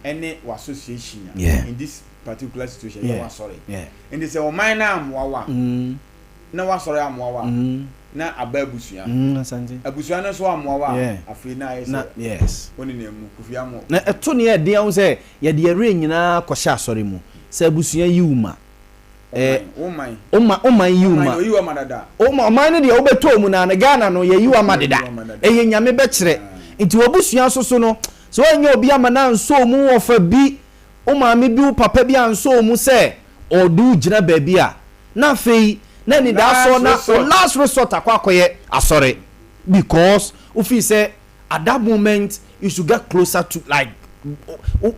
any association in this particular situation you are sorry and they say o man na amwawa na wa sorry amwawa na ababusuya abusuya na so amwawa afi na
yes
oni na mu kufia mo
na eto ne e dia wo say ye de re nyina kwhya sorry mu say abusuya yiuma oman yiuma
madada
oman ne de obeto mu na Ghana no ye yiwa madeda ye nyame be kire nti obusua so no so onye obi amana nso mu ofa bi o maame bi o papa bi anso mu se odu gina ba bi a na fei na ni da so na last resort akwakoye asore because o feel say at that moment you should get closer to like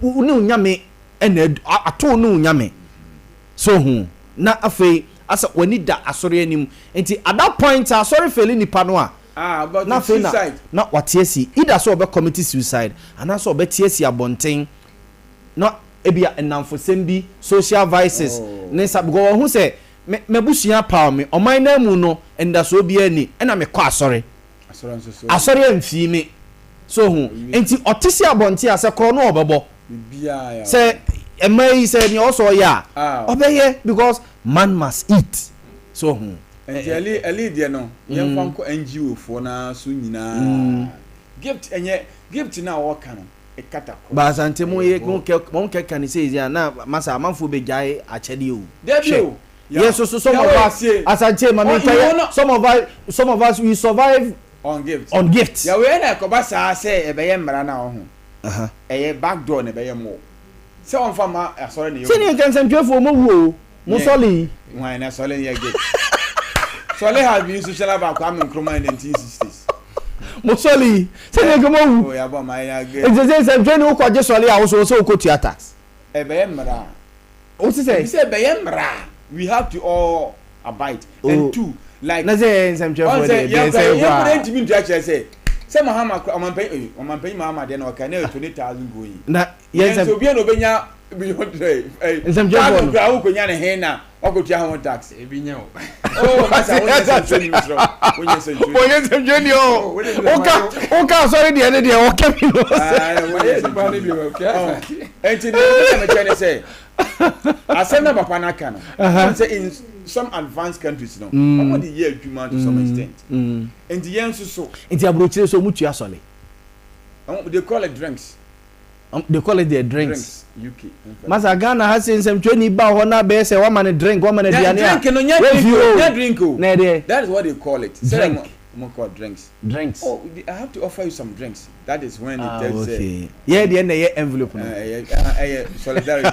unu nyame ene ato unu nyame so hu na afei asa wani da asore anim nti at that point asore feli nipa no a
about
na
suicide
na watiesi either so be commit suicide and also be tiesi abonten no ebia enamfosem bi social vices ne sabgo hu se mebusua pa me oman na mu no enda so bi ani na me kọ asore amfi me so hu enti otisi abonten ase kọ no obebo
bia ya
se emai se ni also ya obeye because man must eat so hu
eli de no yem fa nko NGO fo na so nyina gift na wo ka no ekata ko
ba sante mo ye mo ke kan say ya na masa amanfo be jai achede o
debio
yes so some of us asante mama some of us we survive
on gift ya we na ko ba sa say e be ye mra na ho e back door na be ye mo se on fa ma asore ne yo
se ni kan santuefo mo wo mo soli
why na soli ye gift so they have been social about Kwame Nkrumah in the 1960s.
Musoli, say you go wu.
Oh, ya ba my again.
It's say join who ko je soli a so ko theater.
E be mra.
O say
be mra. We have to all abide. And two, like
na say some chef for the
say you put it to actually say Muhammad omanpai Muhammad dey na ka na 20,000 going.
Na yes
so bi na obenya beyond
some chef for
go ko nya ne he na okotua ho tax
e bi nya o
oh masa wonye se
journey o oka sorry dey ne dey o ke mi no
wonye se ba ne bi o ke enti ne me chene say asem na papa na ka no say in some advanced countries no somebody here adwuma to some extent enti yen so
enti abrochire so mutua sole
they call it drinks
they call it their drinks
UK
masa Ghana has seen some 20 ba ho na be say one man drink one man diane
drink no nya drink o
na there
that is what they call it say called drinks.
Drinks.
Oh, I have to offer you some drinks. That is when it tells
okay. Yeah, the end envelope.
Solidarity.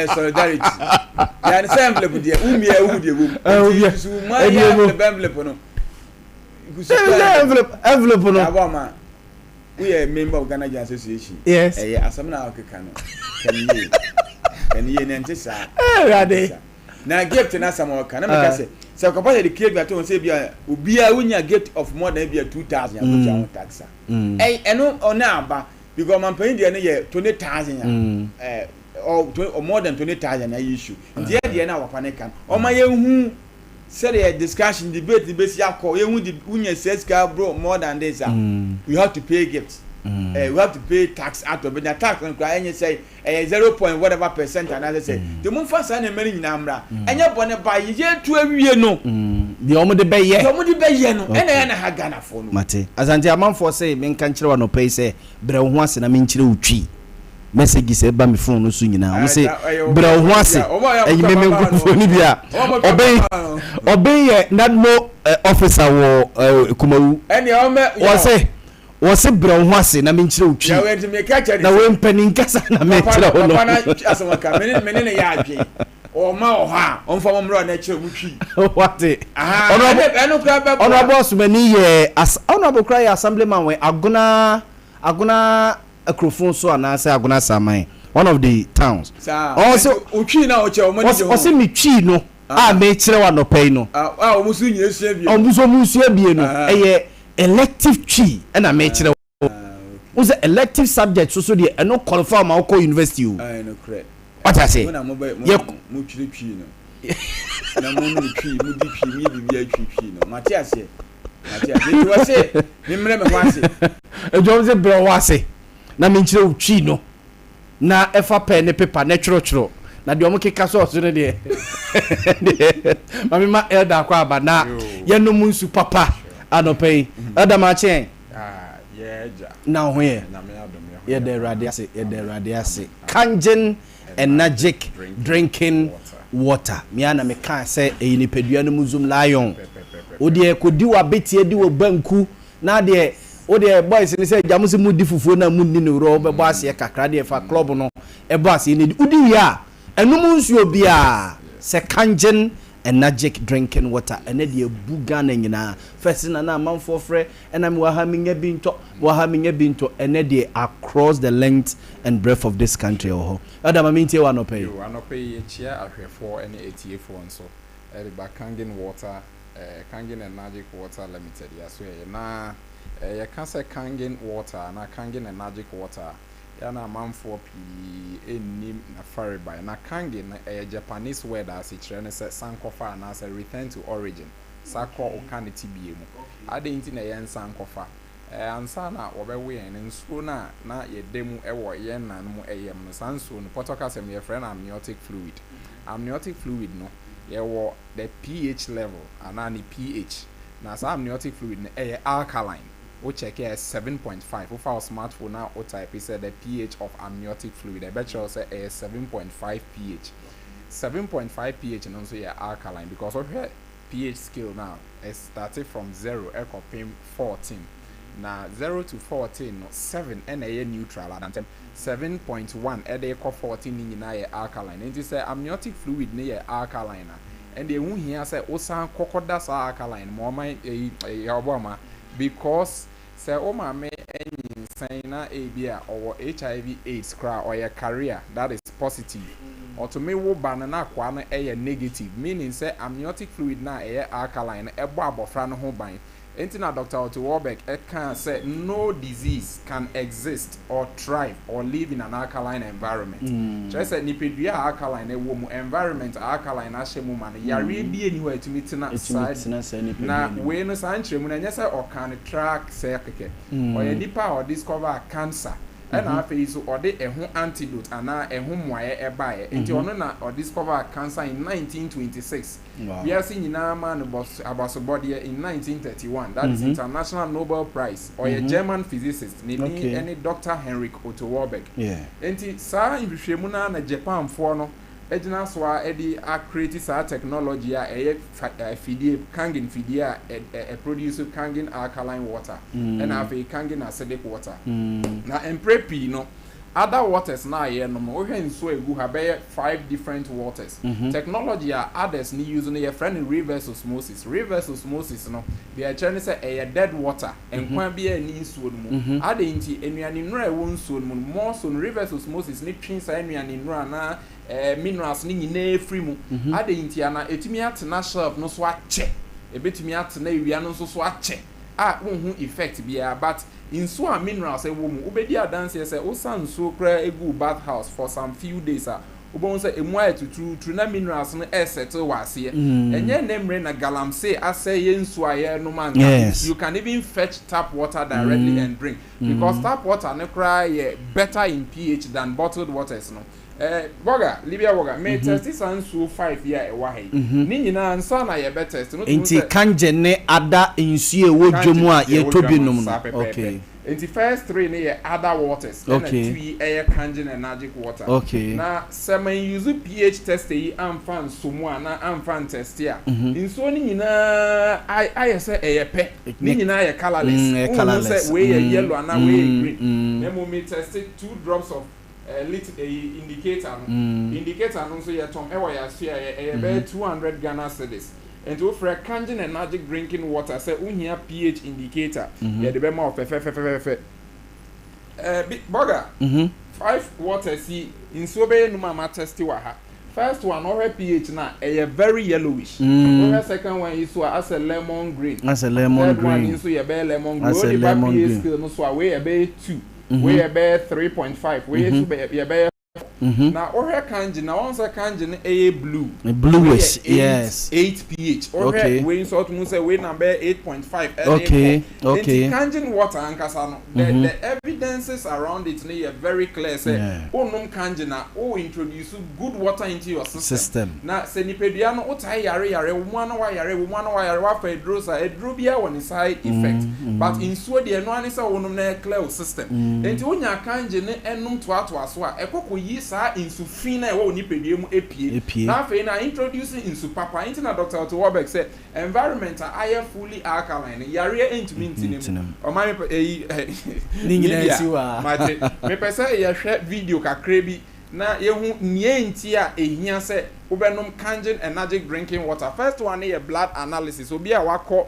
Solidarity. Yeah, the same envelope there.
Envelope no.
Yaw Boamah. We are a member of Ghana Jazz Association.
Yes.
Asamna okekano. Can you nantesa?
Rade.
Na gift na sama okana make say. So compare the cake that on say bia obia wunya gift of more than bia 2000 go cha taxa. Eno ona aba because man pay there na 20,000 or more than 20,000 na issue. There na wapane kan. O ma ye hu say the discussion debate the base yakọ ye hu the wunya says bro more than this you have to pay gifts. We have to pay tax out of it. The tax on cry say 0. whatever percent and I say the moon fast and many number and you're born by year to every year no
the omode be ye
no and I ha Ghana for no
mate asante amam for say men kan kire wa no pay say bre ho ase na men kire utwi message say ba me phone no so nyina wo say bre ho ase eyi me ngu phone bia obey ye nadmo officer wo kumawu
and o
say wose bra ho ase na menkyere utwi
na wenti me ka kyere
na we mpani nkasa na menkyere ho no
pana asomaka mene ne ya adwe o ma o ha on fa momro na kyere mutwi
wate ono boss mani ye ono cry assemblyman we aguna akrofon so ana say aguna saman one of the towns
also utwi na o che o mani
o se metwi no a menkyere wa no pay no
o musu nyina sua bi
o musu abie no eye elective tree and I made it was elective subject so the no qualify my university
I know correct
what I say
na mo tree no na mo no tree mo di tree mi bi tree no Matias you was say me mre me wase
e jo say bro wase na me nkyere tree no na efa pen ne paper na chro na de omo keka so so ne de mami ma elder akwa aba na ye no munsu papa anopay adamache na ho ye the radiase kangen energetic drinking water me ana me kan say eyini pedua no muzum lion odi e kodi wa betie di wo banku na de odi boys ni say jamusi mudi fufuo na munni no ro be boss ye kakra de fa club no e boss ni odi ya enum nsuo bia se kangen energetic drinking water and the buga na nyina first na amanfo frɛ and wa ha minya binto and the across the length and breadth of this country adam amintie wa no pay
ye chia ahwefo and 88 so the Kangen water Kangen energetic water limited ya so na ye can say Kangen water na Kangen energetic water ya na amanfo pi enim na faribai na Kangen na Japanese word as it trend say sankofa na say return to origin sakọ okanity biemu ade nti na yen sankofa ansa na obewe en nsuo na yedemu ewo yen nanmu eyem no sansuo no potokasem ye friend amniotic fluid no yewo the pH level anani pH na amniotic fluid no alkaline we check here 7.5 if our smartphone now o type is the pH of amniotic fluid I bet you say 7.5 pH 7.5 pH and also alkaline because of her pH scale now is started from 0 equal 14 now 0 to 14 no 7 and a neutral and 7.1 equal 14 in alkaline and you say amniotic fluid near alkaline and they won't hear say osan kokodas alkaline more my Yaw Boamah because say o ma me enyin san na abia or HIV AIDS cra or your career that is positive or to me wo ba na kwa no negative meaning say amniotic fluid na alkaline ebo abofra no ho ban enti na Dr. Otto Warbeck can say no disease can exist or thrive or live in an alkaline environment. Just say nipedua alkaline wo mu environment alkaline ahemu man yare bi eni ho atumi tena side na we no sanchre mu na nya say o can track say keke or nipa or discover cancer and after so or de ehu antidote ana ehu moaye ebaye enti ono na or discover cancer in 1926. We are seeing nyina man about body in 1931 that is International Nobel Prize or a German physicist any Dr. Henrik Otto Warbeck enti sa ihwehwemu na Japan fo no ejina so a edi a create sa technology a fidie kangin fidie a produce kangin alkaline water and have a kangin acidic water na emprepi no other waters na ye no mo hwen so egu ha be 5 different waters technology a others ni use no your friend reverse osmosis no the actually say a dead water enkwan bi ani nsuo no mu ade nti enuane nnura e won nsuo no mu more so reverse osmosis ni twin sa enuane nnura na minerals ni nyina free mu ade nti ana etimi atena shelf no so ache ebetimi atena ewia no so ache wonhu effect bia but inso a minerals e wo mu obedi adanse say o san so kra egu bath house for some few days obon say emu ayetutru na minerals no settle wase enye nemre na galamsey ase ye nso aye no man you can even fetch tap water directly and drink because tap water no kra better in pH than bottled waters no Libya Boga, may test this and so 5 year away. Nina and son, I bet test.
Inti kanjene ada insie wojomwa ye tobinum. Okay.
In the first 3 near other waters, then 2 air kanjin and magic water.
Okay.
Now, some use pH test and fan sumwana and fan test here. In so nina, I say a pe, nina colorless. Colorless. Way yellow and way green. Then we tested 2 drops of indicator no so tom ewa ya share 200 Ghana cedis and to for kanjin and magic drinking water say unhia pH indicator ya de be ma fe big burger 5 water see in so be no ma test wa ha first one or pH na very yellowish second one is so as a lemon green third one is so ya be lemon green the pH scale no so we be 2 we be 3.5 we be now or kanji na once kanji na bluish yes 8 pH or we sort mu say we number 8.5
okay
kanji water ankasa no the evidences around it na very clear say onum kanji na introduce good water into your system na se nipedua no utai yare wo mu wa yare wa fa edro bia woni side effect but in so de no ani say onum na clear system enti onya kanji ne enum to aso a ekoko yi sa insufina e wo nipedua mu epie na fe na introducing insupapa intina Dr. Otto Warbeck say environment are fully alkaline yare entumi ntinem o ma
ni nyina siwa
me pese ye hwe video kakra bi na yehu nienti a ehia se obenom kanjin energetic drinking water first one ye blood analysis obi a wako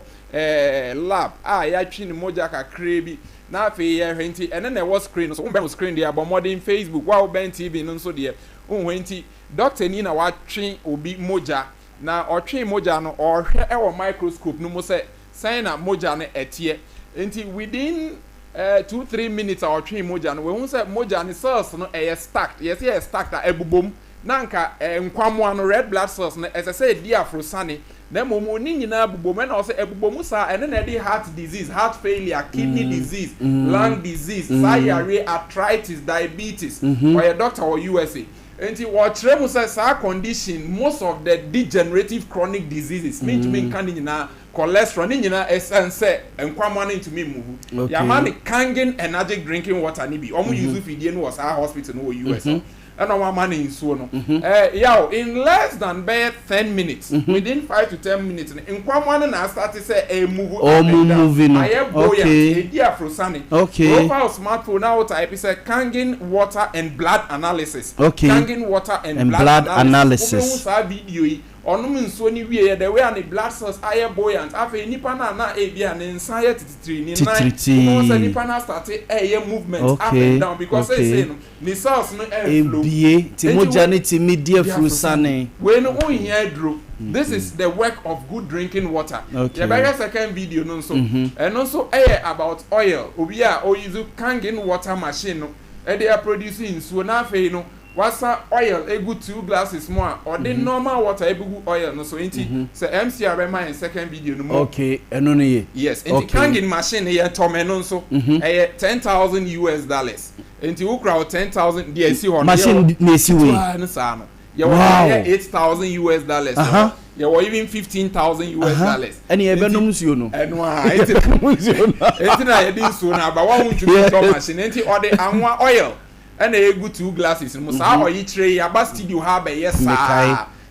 lab ya twi ni moja kakra bi na fe ye hwenti ene na was screen so wo screen dey about modern Facebook wa ben TV no so dey hwenti doctor ni na wa twi obi moja na otwe moja no ohwe e wo microscope no mo se sign na moja no etie enti within 2-3 minutes or 3 moja no we hu say moja ni cells no stacked yes stacked ebubom na nka nkwamo no red blood cells no say di afrosane na momo ni nyina bubom na o say ebubom sa ene na di heart disease heart failure kidney disease lung disease diarrhea arthritis diabetes or your doctor or USA enti what remu say sa condition most of the degenerative chronic diseases mean kan nyina cholesterol ni nyina essence enkwamo na ntumi muhu ya man kangin energetic drinking water ni bi omo use fidie no was our hospital no US and one man in so no in less than 10 minutes within 5 to 10 minutes enkwamo na start say
moving
okay dia frosani profile smartphone now type say kangin water and blood analysis kangin water and blood analysis video onum nso ni wie the way and blood cells are buoyant afa nipa na ebia ne nsan ye titiri ni nine no nipa na start movement up and down because say no ni cells no flow
ebie timoja ne timidie frusane
we no ohia dro this is the work of good drinking water the very second video no so and also about oil obi a o use kangin water machine no they are producing so na afa no wasa oil egu 2 glasses more or the normal water egu oil no so enti so MCR my in second video no more
okay eno no ye
yes enti kangin machine here tomeno so $10,000 enti ukra $10,000 dey see ho
machine na esi we
no sa no you $8,000 you were even $15,000
any ebenum nsuo no
eno enti na ye din so na ba wa won to machine enti or the anwa oil and a good 2 glasses musa or each tray aba studio have a yes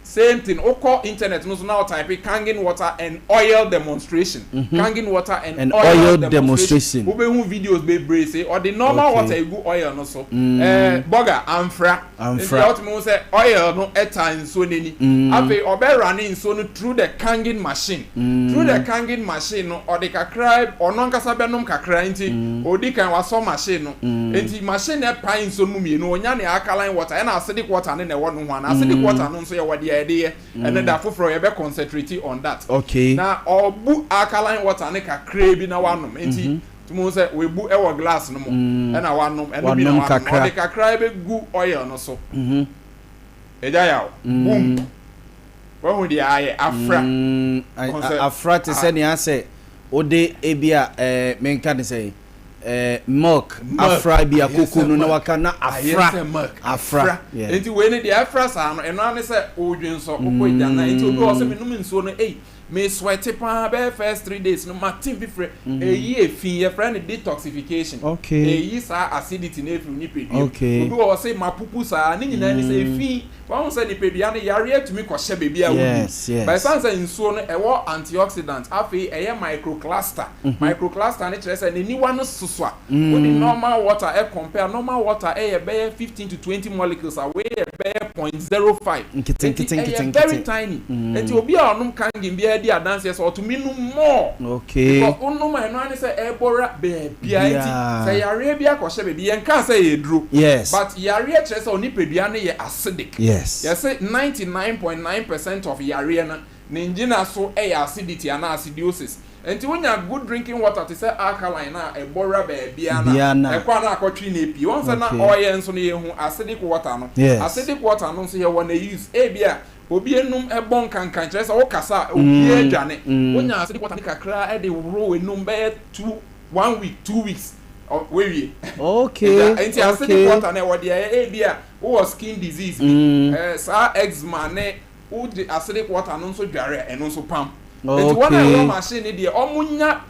same thing oko internet no now type Kangen water and oil demonstration Kangen water and oil demonstration we be videos be brace or the normal water e go oil no so burger amfra out me say oil no etan so neni afi obe running so no through the Kangen machine no or the kakra or non kasa benom kakra nti odi kan waso machine no nti machine e pan so no mi no onya ne alkaline water and acidic water ne wo no ho na acidic water no so ye wode and then that for you be concentrate on that.
Okay.
Now obu alkaline water ne kakra bi na wanom enti tumo say we bu e glass no mo and na wanom and bi na wanom the kakra be gu oil no so. Eja yaw. Boom. When we dey aye
afra te say ne say ode ebia menka ne say milk afra bia koko no na waka na afra
enti we ne the afra sa no eno ane say odwen so okọ ida na enti obi o se me num nso no me sweat pa be first 3 days no matin bi frɛ eyi efin ye friend detoxification eyi sa acidity na efin ni pedua obi o se mapupu sa ne nyina ni say efin won say ni pedua no yare atumi kɔ hye bebi a wudi by sense nsuo no ɛwɔ antioxidant afi ɛyɛ microcluster ne kyerɛ say ne niwa no soso a with the normal water compare normal water ɛyɛ bɛyɛ 15 to 20 molecules away bɛyɛ 0.05 very tiny enti obi a onum Kangen bia di adanse so to minum more because onum I know say ebora bebia enti say yare bia ko hye bebia enka say eduro but yare kyerɛ say onipedua no yɛ acidic yes say 99.9% of yare na engine so acidity and acidosis enti wonya good drinking water to say alkaline na ebora bebia na ekwa na akotwi na epi won say na oil nso no yehu acidic water no acidic water no so ye wona use ebia obi enum ebon kankan kyerɛ sɛ wo kasa obi adwane wonya acidic water ne kakra e de woro enum be 1 week 2 weeks we enti acidic water na wode ebia wo skin disease sa eczema ne wo de acidic water no so dware eno so pam enti wona machine ne de omunya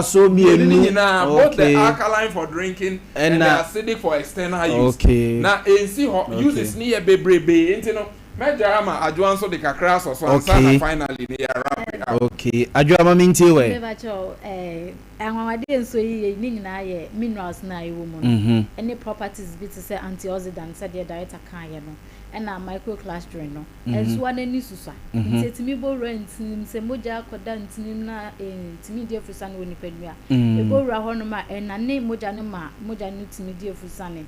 so mienu
both the alkaline for drinking and the acidic for external use na ensi uses ni ye bebrebe enti no Majama adwanso de kakra so answer finally ne ya wrap
okay adwama mintie we
be ba cho anwamade enso yi ni nyina ye minerals na ye wo mu any properties bi to say antioxidant say the director kan ye no na microcluster no enso wana ni susa ntetimi bo rentim se moja akoda ntim na ntimi die frusa no nipadua e bo wura ho no ma na ne moja ne ma moja ne ntimi die frusa ne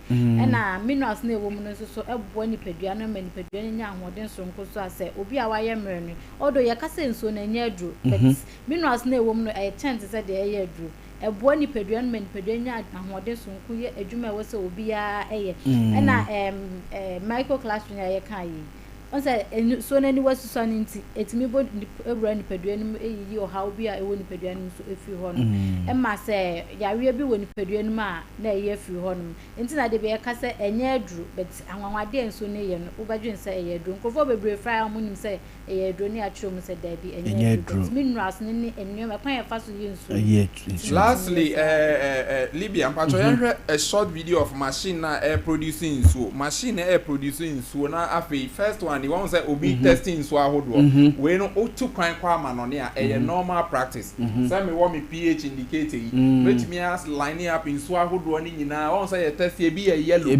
na minerals na e wo mu no so ebo nipadua no ma nipadua nya ahoden so nko so ase obi a waye mere no odo ye kase enso na nya aduro but minerals na e wo mu no e chance say de ye aduro ebo nipadua no ma nipadua nya ahoden so nko ye adwuma e wo se obi a eye na microcluster ya ye kan yi on say so na ni wasu so nti etimi bo ewura nipadua no eyi o ha obi a ewo nipadua no so efi ho no e ma say yare bi wo nipadua no ma na eye efi ho no nti na de be ka say enye aduru but anwanwade enso ne ye no obadwen say eye aduru nkofo bebre fry amunim say eye aduru ne atro mu say da bi enye aduru minerals ne ne enyo kwan ya fa so ye nso
lastly Libya mpacho yenhwe a short video of machine na air producing so machine air producing so na afi first one the one say obi testing so ahodo we no otu kwan kwa ma no ne a normal practice say me want me pH indicator which me as line up in so ahodo ni nyina one say test e bi yellow
e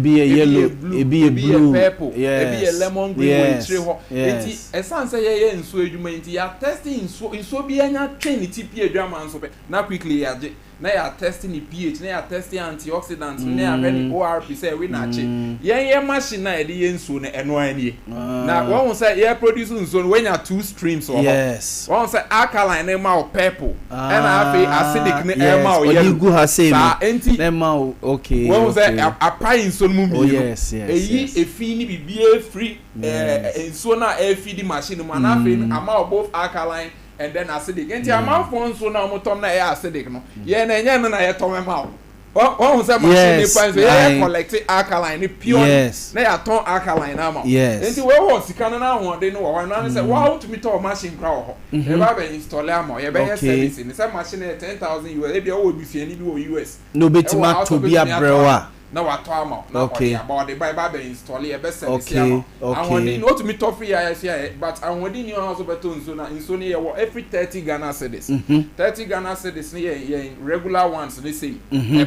bi blue
purple e bi lemon green we tire ho enti esan say ye nso adwuma enti ya testing so bi anya train TP adwama nso be na quickly ya na ya testing the pH na ya testing antioxidants na ya ready ORP say we na che ye machine na de ye nso na eno ani na won say ye produce nso when ya two streams or won say alkaline na ma purple and afi acidic na ma o
yellow
sa enti
na ma okay
won say apai nso mu mi eyi efi ni bibie free nso na e feed the machine mu na afi ama both alkaline and then acidic enti amount for so na motom na ya acidic no ye na enya na ye tom ma o say machine pan so ye collect alkaline pure na ya ton alkaline na ma enti we wo sika na ho de no wo na say wa to me to machine kra ho e ba be install am ye be service ni say machine $10,000 e bi o bi fie ni bi o US
no betima to be abrewa
na wato ama na
okay
about the bible install e be service
okay
ama
okay
and when not me tough here but and when you also beto nso na every 30 Ghana cedis 30 Ghana cedis ne regular ones they say a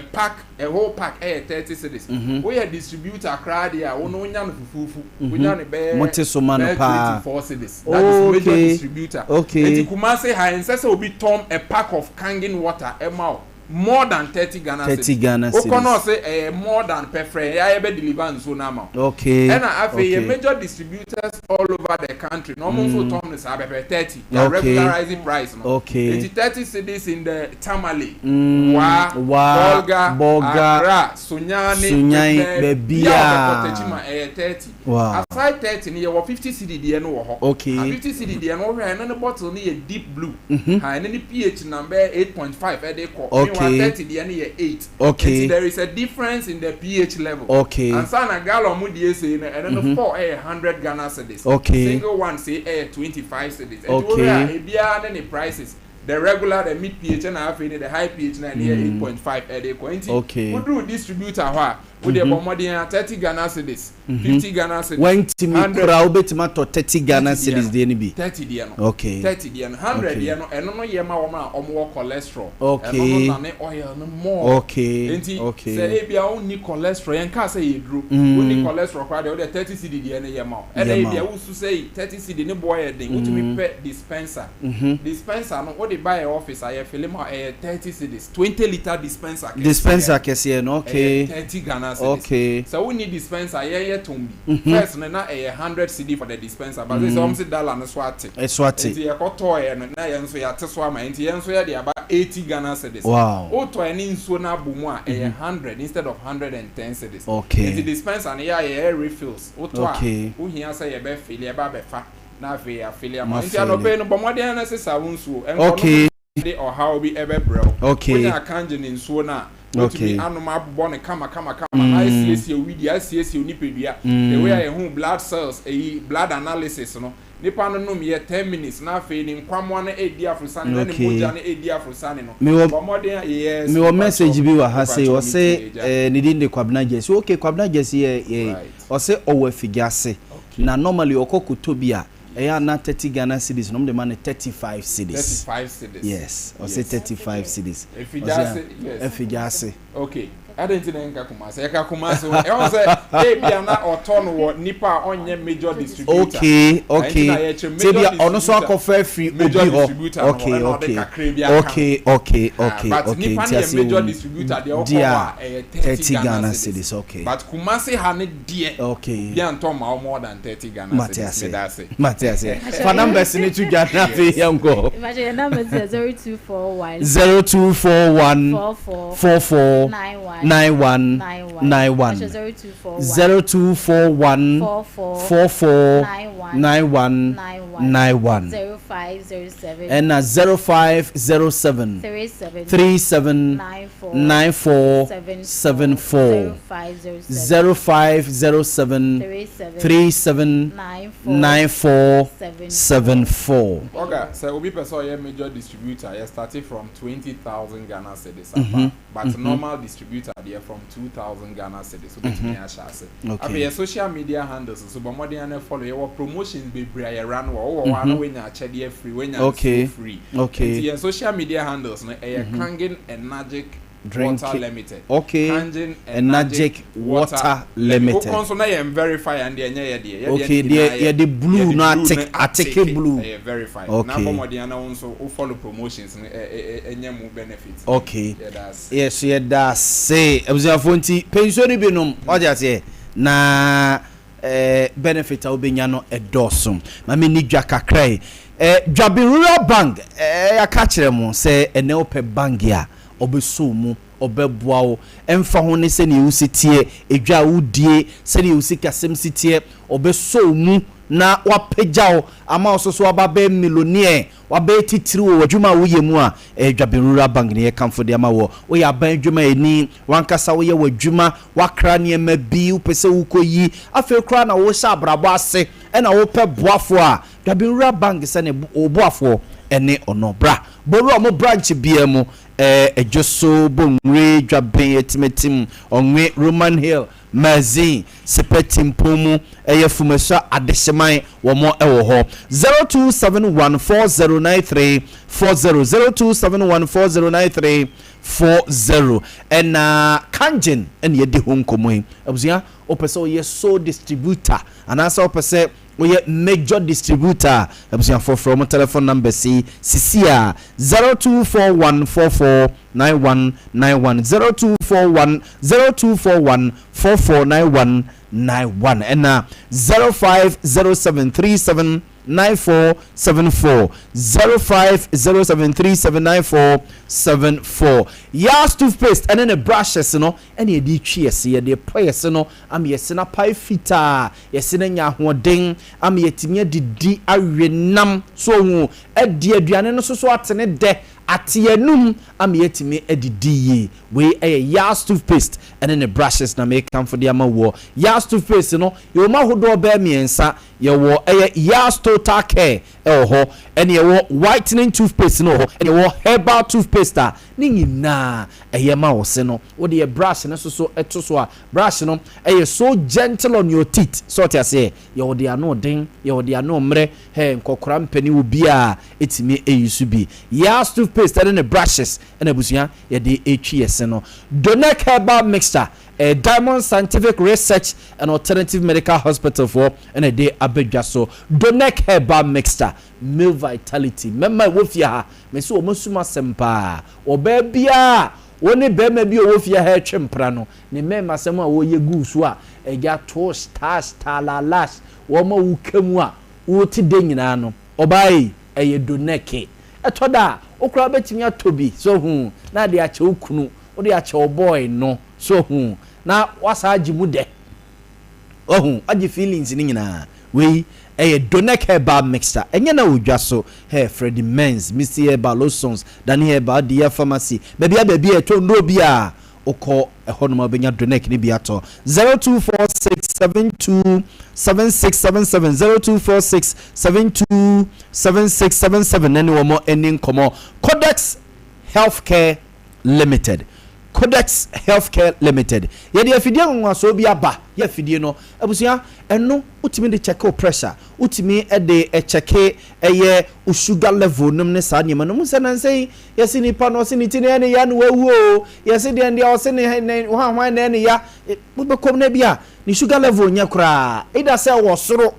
whole pack 30 cedis we a distributor crowd here we no nya no fufufu we nya ne be
monte so man pa
24 cedis that is major distributor
okay
and Kumasi high and say obi tom a pack of Kangen water emao more than 30 Ghana cedis.
30 Ghana cedis.
Okono say more than prefer ya be deliver nso na ma.
Okay.
And after major distributors all over the country. No more so tom is about 30. The regularizing price no.
Okay.
30 cedis in the Tamale.
Wa Bolga
Accra, Sunyani, Bebia 30.
Wow.
Aside 30 ni 50 cedi de no ho.
Okay.
50 cedi de no we na bottle ni deep blue. Ha na ni pH number 8.5 e dey call.
Okay.
30 the any 8.
Okay.
And there is a difference in the pH level.
Okay.
And sana gallon mu dey say and then 100 Ghana cedis.
Okay.
Single one say 25 cedis.
Okay.
And we bia na the prices. The regular, the mid pH and half the high pH na near 8.5 at the point.
Okay.
We do distributor with the more than 30 Ghana cedis, 50 Ghana cedis.
When Timmy crowd bet to 30 Ghana cedis the NB.
30 DN.
Okay.
30 DN. 100 DN. And no yema or more cholesterol.
Okay.
And no oil no more.
Okay.
Okay. Say if you only cholesterol and can say you drew. Only cholesterol crowd the 30 CD DN yema. And if you also say 30 CD ne boy thing. What me pet dispenser. Dispenser no what they buy office I feel more 30 cedis. 20 liter dispenser.
Dispenser kesi no okay.
30 Ghana.
Okay.
So we need dispenser yeah tumbi. First na 100 CD for the dispenser, but this almost dollar no swati.
Swati.
Nti ye koto ye no na ye nso ya teso ama nti ye nso ya de aba 80 Ghana cedis.
Wow.
O to ani nso na bomu a 100 instead of 110 cedis.
Okay.
Nti dispenser na ya refills. O to a o hia say ye be fill ye ba be fa na fe ya fill ya ma. Nti anope no bomode na sesa wonsuo.
Okay.
De or how be ebe bro.
Okay.
When akanje ni nsuo na
okay.
Anoma born kama ICS we ICS nipedua the way I who blood cells blood analysis no nipa no nom ye 10 minutes na fe ni nkwamo na edi afrosane na ne moja na edi afrosane no bomodin yes
me wo message bi wa ha say o say ni din de kwabna jesi okay kwabna jesi ye o say o wa figiase na normally okokuto bi a na 30 Ghana cedis no dem na 35 cedis.
35 cedis.
Yes, or say 35 cedis.
If you just yes.
If you just say
okay. I don't think enka kumase. Eka kumase. E won say e bia na oton wo nipa onye major distributor.
Okay. Say bia ono so akofa free
major distributor.
Okay.
But nipa na major distributor dey offer 30 Ghana cedis.
Okay.
But kumase ha ne die.
Okay.
Bia nton ma more than 30 Ghana cedis.
Matias. For numbers ni to Ghana fe yango.
Imagine your number is 0241
44 91 0241 44 91
0507
and 0507 37 94 74 0507 37 94 74.
Okay, so we person a major distributor. You started from 20,000 Ghana cedis, but normal distributor there from 2,000 Ghana cedis. So between me okay. Your social media handles. So but more than follow your promotions be run or when you check free when you free.
Okay.
Your social media handles. No, Kangen Energic Water Limited.
Okay.
Kangen
Energic Water Limited.
Also na you verify and the
okay, the blue no atake blue.
Verify.
Okay.
Now more than also follow promotions more benefits.
Okay.
Yes,
that's say observanti pension bi nom o ja say na benefit a obenya no edosom ma me ni dwa kakrai dwabe rural bank ya ka kire mo say ene ope bank ya obeso mu obeboa wo emfa ho ne se ne usitie edwa wudie se ne usikasem sitie obeso mu na wapejao ama ososo ababe millionaire wabe titiri wo adwuma wo yemu a dwabe rural bank ne yekamfo de ama wo ya ban adwuma eni wankasa wo ye wadwuma wakra ne ma bi upese wukoyi afi kra na wo sha abrabo ase na wo pe boafo a dwabe rural bank se ne oboafo ene ono bra boru mo branch bia mu ejoso bonre dwaben etimetim onwe Roman Hill Mazin sepetim pomu fumeso adehyeman wo mo ewo ho 0271409340 0271409340 kanjin en ye de honkomo abusia opese ye so distributor anasa opese we major distributor abusia from telephone number CCA 0241449191 0241449191 and 0507379474 0507379474 Yaw toothpaste and then the brushes no and ye di twiese ye de poyese no am yesena pai fita yesena nya hoden am yetime didi awenam so hu edi aduane no so atene de atianum am yetime edidi we Yaw toothpaste and then the brushes na make come for the amawo Yaw toothpaste no yo ma hodo ba miensa ye wo Yaw total care ho and ye wo whitening toothpaste no ho and ye wo herbal toothpaste ni nyina ma wo se no wo de brush no so eto so a brush no so gentle on your teeth so to say ye wo de ano den ye wo de ano mre nkokora mpani wo bia etimi eyusu bi Yaw toothpaste and the brushes and abusia ye de etwiese no Donek herbal mixture Diamond Scientific Research and Alternative Medical Hospital for and a day abedja so Donek herbal mixture male vitality memma wofia ha me so omosuma sempa obabia woni bema bi wofia ha twempra no ne memma sem a wo ye gusu a eja to star lalash wo ma wukamu a wo ti de nyina no obai eye Donek etoda okura betimi atobi so hu na de ache okunu wo de ache boy no so hu na wasaji mude aji feelings ni nyina we Donek herbal mixture enye na odwa so Freddy Men's Mr. Herbal Lotions Dani Herbal Dia Pharmacy baby eto ndo bia okọ ehono ma benya Donek ni bia to 0246727677 0246727677 nani wo mo eni komo Codex Healthcare Limited Codex Healthcare Limited. Ye de afidie nwa so bi aba ye afidie no abusia eno utimi de check pressure utimi de check ye sugar level num ne sa nyema no musa nan sei ye sini pa no sini tini ne ya no wawu o ye se de o se ne hwan ne ya bekom na bia ni sugar level nya kura ida se wo soro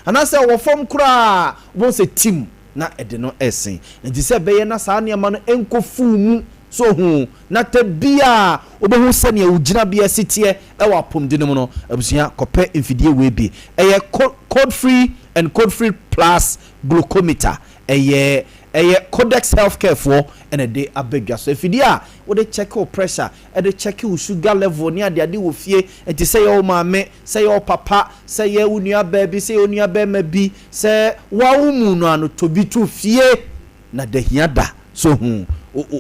ana se wo form kura bo se tim na ede no esen nti se be ye na sa nyema no enkofu mu so hu na tabia obehu sene ugina bia sitie ewa pomdino mu no abusia kope mfidie we bi code free and code free plus glucometer Codex Healthcare for and a day abegwa so if dia we dey check your pressure and dey check your sugar level ni ade wo fie and to say your mama say your papa say your unua baby say your unua bema bi say wa umu no ano to bi to fie na de hiada so hu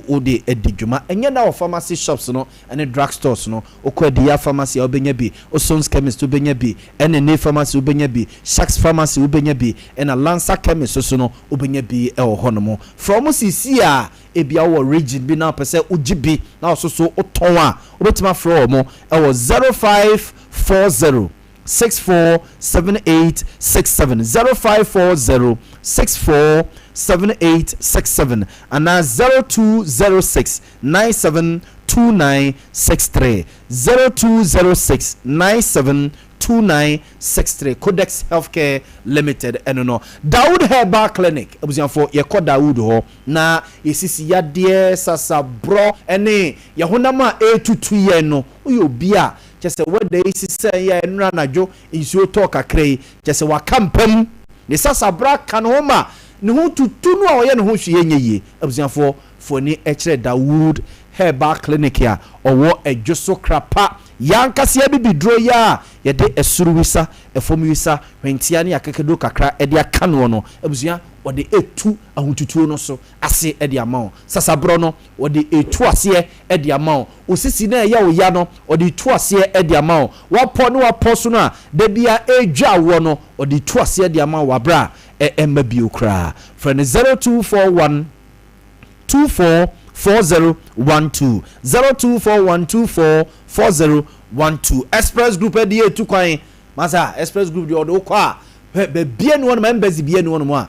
o de edijuma enye na pharmacy shops no and drug stores no okwadia pharmacy obenya bi Osons chemist obenya bi ne pharmacy obenya bi Sharks pharmacy obenya bi and Lancer chemist so no obenya bi e honomo from cc a ebia wo region bi na pese ugibi na so oton a obetima from mo e wo 0540 647867 0540647867 and 0206 972963 0206 972963 Codex Healthcare Limited eno Dawood Herbal Clinic abusian for ye call Dawood ho na yesisi yade sasa bro ene ye honama etutu ye no uyo bia chese wede isise ye nra najo insuo to kakrai chese wakampam ne sasa bra kanoma ne hu tutu no a ye ne hu hwe nyeye abusian for ni echere Dawood Herbal Clinic ya owo ejoso krapa yankase bi bidro ya ye de esuruwisa efomuwisa hwentia ne akakedo kakra e de aka no no abusia wode etu ahuntutuo no so ase e de ama sasabro no wode etu ase e de ama osisi na ya wo ya no wode etu ase e de ama wapo no wapo so no a de bia edwa wo no wode etu ase e de ama wabra emma biokra friend 0241 244012 0241244012 express group edi tu kwan masa express group di odo kwa be bia no members bia no mo a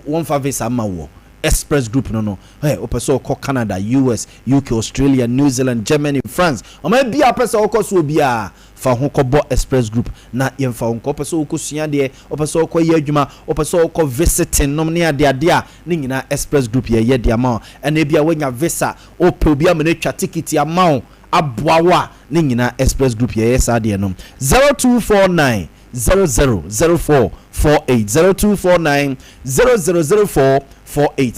won fa visa ma wo express group no hey opeso ko Canada US UK Australia New Zealand Germany France o ma bia opeso ko so bia fa ho ko bo express group na yemfa ho ko opeso ko sua de opeso ko ye adwuma opeso ko visiting no ne ade a ne nyina express group ye de ama ena bia wanya visa o pe bia me ne twa ticket ama aboawa ne nyina express group ye sa de no 0249 000448 0249 000448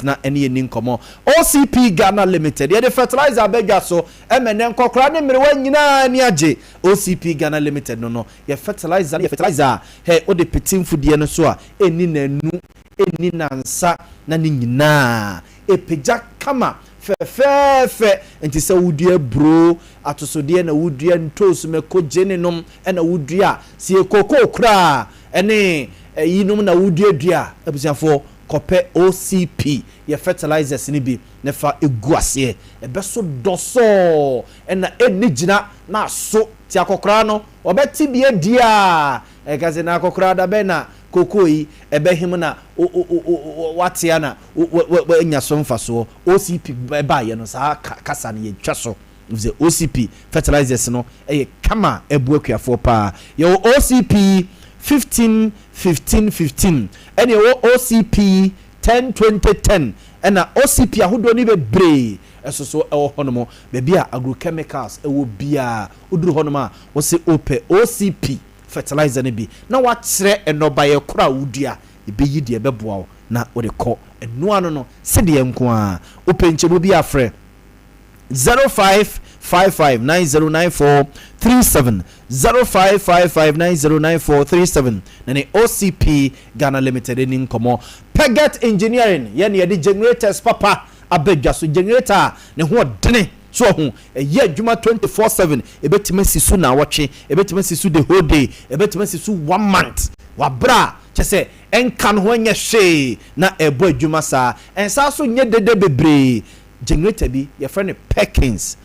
na ene ni nkomo OCP Ghana Limited ye the fertilizer abegwa so emene nkokra ne mere wanyina ni age OCP Ghana Limited no ye fertilizer he o de petimfudie no so a eni nanu eni nansa na ni nyina epeja kama fe enti se wudua bro atosode na wudua ntosu meko genenom na wudua sie koko kra ene yinom na wudua dua abusiafo kope OCP ye fertilizers ni bi ne fa eguase ebeso doso na enigina na so ti akokra no obeti bie dia gaze na akokra da be na kokoi ebehim na watia na enya so mfaso OCP ba ye no sa kasa ne yetwa so the OCP fertilizers no kama ebuakuafo pa yo OCP 15 and your OCP 10-20-10 and OCP ahodo ni bebre so ewo honomo be agrochemicals ewo bia uduru honoma wo se ope OCP fertilizer ne bi na wa kire enobaye kora wudua ebeyi de ebeboa na wo de ko enu ano no se de enko a ope nchebo bi afre 0555909437 0555909437 nane OCP Ghana Limited ni nkomo Peget Engineering ye ne de generators papa abedwa so generator ne ho dene so ho ye adwuma 24/7 ebetima sisu na woche ebetima sisu the whole day ebetima sisu 1 month wabra chese enkan ho nya hwe na ebo adwuma sa ensa so nye dede bebre generator bi your friend Perkins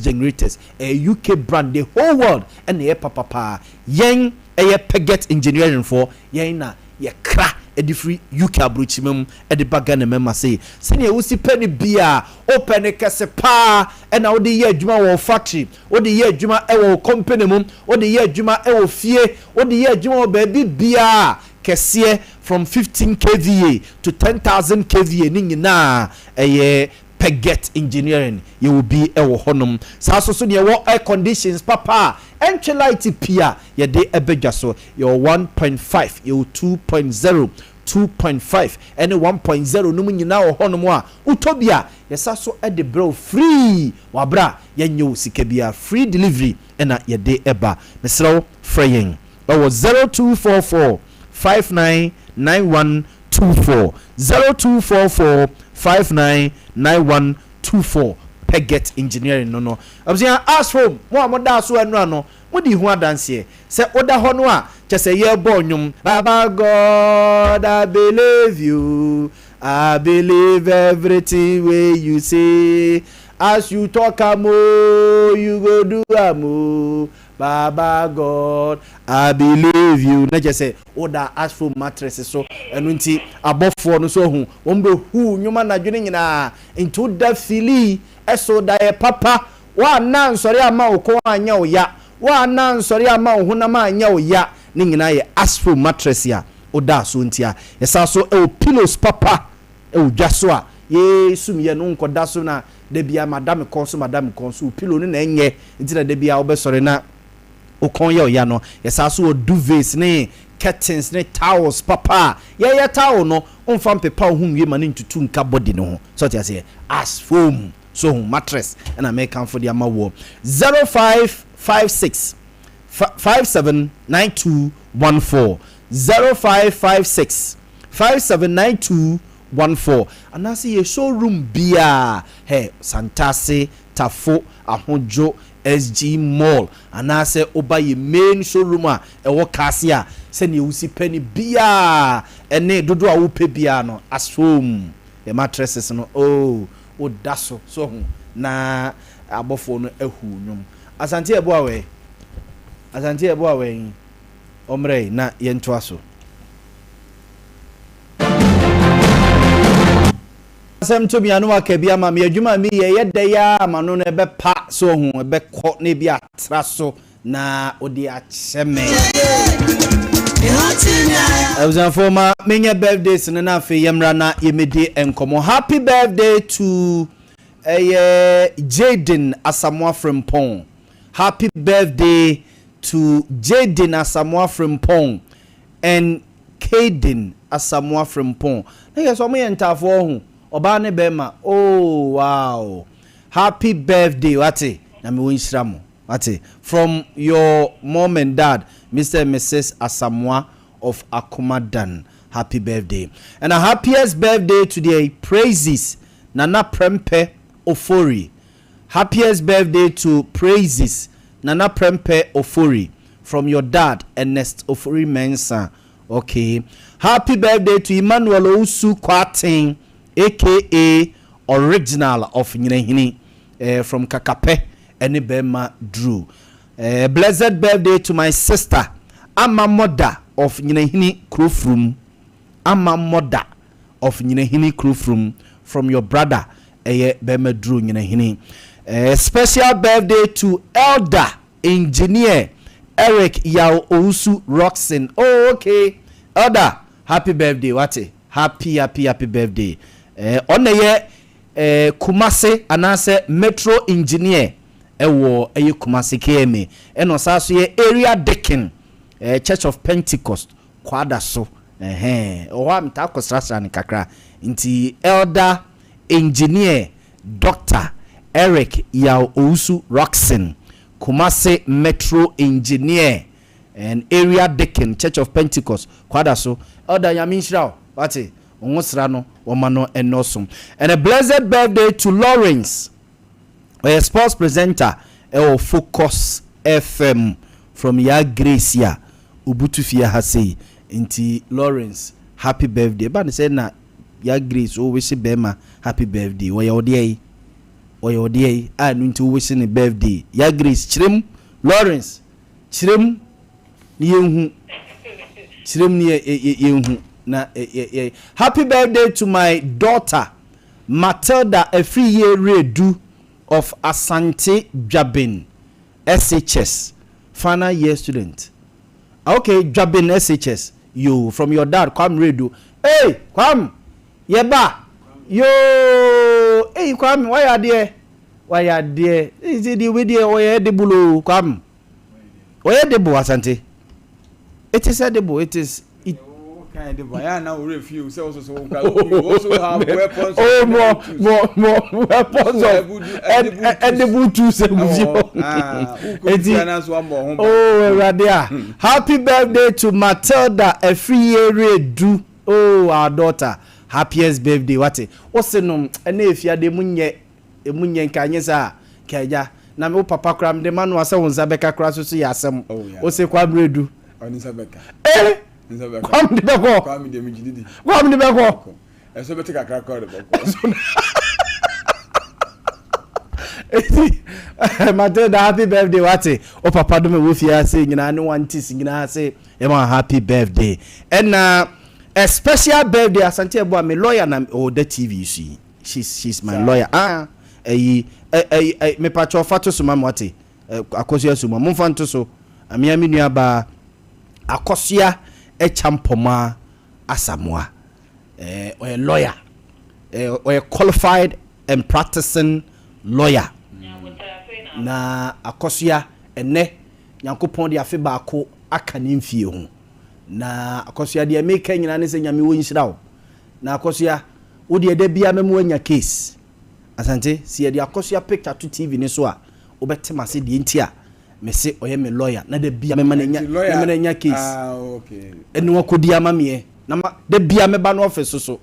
generators a UK brand the whole world and the papa yen a Peget Engineering for yen na ye kra e free UK abrochimem e de bagana mema say sene wo si penny bia open kese pa e na wo de ye adwuma wo factory wo de ye adwuma e wo company mum wo de ye adwuma e wo fie wo de ye adwuma wo ba bia kese from 15 kVA to 10,000 kVA ni nyina Peget Engineering you will be ewo honum sa so ne wo air conditions papa entry light pia ye de ebedwa so your 1.5 your 2.0 2.5 and 1.0 no nyina wo honum a utobia ye sa so e de bro free wabra ye nyo sika bia free delivery na ye de eba mesrew freying o 0244 599124 0244 599124 Peget Engineering no absia ask from mo da so anu ano mo di hu adanse se oda ho no a chese ye bonyum Baba God I believe you I believe everything way you say as you talk amo you go do amo Baba God I believe you na just say oda ask for mattress so enu nti abofo no so hu won be hu nyuma na dwene nyina into da fili eso da ye papa wa na nsori ama okon anya oya wa na nsori ama ohuna ma anya oya ni nyina ye ask for mattress ya oda so nti a yesa so e pillows papa e odwaso a ye sumye no nkoda so na de bia madam konso pillow ni na enye nti na de bia obesore na okon ye oya no yesa so duvets ne curtains ne towels papa ye towel no onfam pepa ohun wie mane ntutu nka body no ho so tia say as foam so mattress and I make am for the amawo 0556 579214 0556 579214 and I see a showroom bia hey Santase Tafo Ahonjo SG Mall and I say oba ye main showroom a ewo kase a se ne usi penny bia ene dodo a wo pe bia no asom the mattresses no oh o daso so ho na abofo no ahu nwom asante ebo awe omre na yento aso asem to bia no akabia ma me adwuma mi ye de ya ma no ebe pa so ho ebe kọ na bia tra so na odi acheme Former many birthdays in an affair Yamrana Yemede enkomo. Happy birthday to Jaden Asamoah Frimpong. Happy birthday to Jaden Asamoah Frimpong and Kaden Asamoah Frimpong. Yes, I'm going to for Obane Bema. Oh wow. Happy birthday, Wati. Wati. From your mom and dad, Mr. and Mrs. Asamoah of Akumadan. Happy birthday. And a happiest birthday today, praises Nana Prempe Ofori. Happiest birthday to praises Nana Prempe Ofori from your dad, Ernest Ofori Mensa. Okay. Happy birthday to Emmanuel Ousu Kwating, aka Original of Nyinehini, from Kakape, Enibema Drew. Blessed birthday to my sister, Ama Mother of Nyinehini Krufrum. Ama Mother of Nyinehini Krufrum from your brother, Bema Drew Nyinehini. Special birthday to Elder Engineer Eric Yaw Roxin. Oh, okay. Elder, happy birthday. What? Happy birthday. On the year, Kumase anase Metro Engineer. Ewo Kumasi KMA. And also area Deacon, Church of Pentecost. Kwada so. Owa mtako strasa ni kakra. Inti Elder Engineer Dr. Eric Yaw Roxin. Kumase Metro Engineer and area Deacon, Church of Pentecost. Kwada so. Elder Yaminshra. Wati. Ongosrano womano enosum. And a blessed birthday to Lawrence, a sports presenter Focus FM from Ya Gracia Ubutufia Hase. Inti Lawrence, happy birthday. But say na Ya Grace always say Bema happy birthday. Why your day? I need to wish a birthday. Ya Grace Chrim Lawrence Chrim Yehu na happy birthday to my daughter Matilda Efriye Redu of Asante Jabin SHS final year student. Okay, Jabin SHS, you from your dad Kwam Redu. Hey Kwam Yeba yo hey Kwam why are there is it the way there why the bulo Kwam why the bo Asante it is edible it is it
kind of now refuse also also have weapons.
Oh, more weapons and the Bluetooth. Oh, Radia. Happy birthday to Matilda Efriye Du. Oh, our daughter. Happiest birthday. What's the name? And if you are the munye kanyesa kaya. Na me papa kram de man wasa wonzabeka kraso so yasem. O se kwam redu.
Onisabeka.
Kwam de beko.
Kwam de mijididi.
Kwam de beko.
Eso beti kakra ko de beko.
Matilda, happy birthday. Wate. O papa do me wo fia say nyina ne wantis nyina say e ma happy birthday. And a special birthday Asante Ebo me lawyer na the TV you see. She's my lawyer. Me pacho fato so mam wate. Akosia so mam fanto so. Amia me nua ba Akosia Champoma Asamoah. Or a lawyer. Or a qualified and practicing lawyer. Na Akosia ene Nyankopon de afe ba ko aka ne mfie ho. Na Akosia de make nyina ne se nyame wo nhira wo. Na Akosia wo de da bia memo anya case. Asante si de Akosia picture to TV ne so a wo betem ase de ntia me se oye me lawyer na da bia me nya case.
Okay.
Enu akodi ama me na da bia me ba no office so.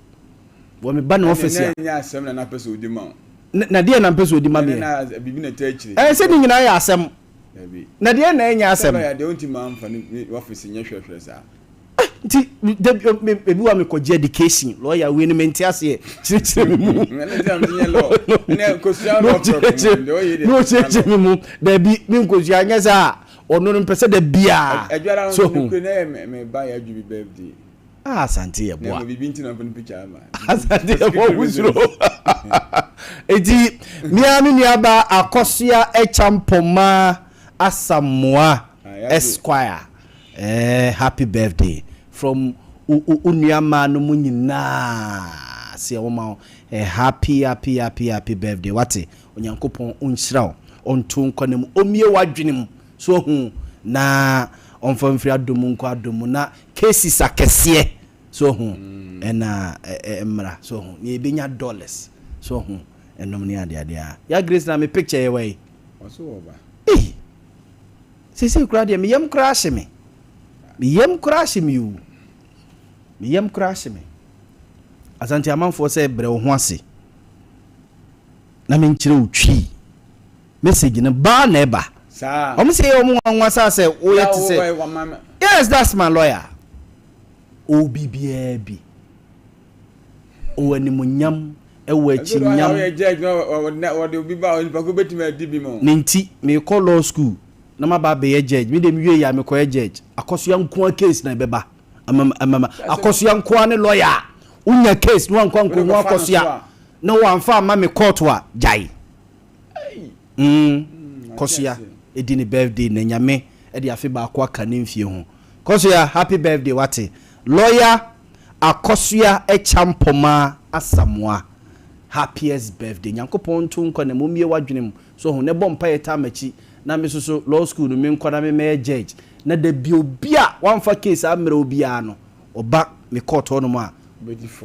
Wo me ba no office ya.
Na nya asem na person odi ma.
Na de na person odi ma me.
Na bibi na tachiri.
Se ni nyina ya asem. Na de na nya asem.
Ya de onti ma mfa ni office nya hwehwe sa.
nti ebi wa me ko je education lawyer we ni menti ase chire mu no chire mu da bi mi nkosu anya za ono no pese da bia
so me ba ya adwubi birthday
asante ye boa
na bibi nti na pon picture ma
asante ye boa wusuro eti miami ni aba akosua echampoma asamoa Esquire happy birthday from unyama no munyina se woma happy birthday wate onyankopon onhyira onto nkonem omie wadwenem so hu na onfamfiri adomu nko adomu na cases akese so hu na emra so hu ni ebenya dollars so hu enom ni ade ya grace na me picture ye way
oso oba
sisi kura de me yam crash me you me yam crash me asante amanfo say bre wo ho ase na me nkire utwi message na ba na eba
sa
o me say o mo anwasa say o yet say yes that's my lawyer o bibia bi o animunyam ewa chi nyam
o judge no o de obi ba o nipa ko betime adi bi mo
nti me call law school na ma ba be judge me dem wie ya me ko judge akoso yanko case na beba amama akoso yanko ne lawyer unya case no anko ho akoso ya na wa amfa ma me court wa jai koso ya edi ni birthday na nyame edi afi ba akwa kanimfie ho koso ya happy birthday wate lawyer akoso ya echampoma asamoa happiest birthday nyankopon to nko na momie wadwenem so ho ne bompa yeta machi na me so law school no me nkwana me me judge na da bi obi a wanfa case amere obi a no oba me court ho no ma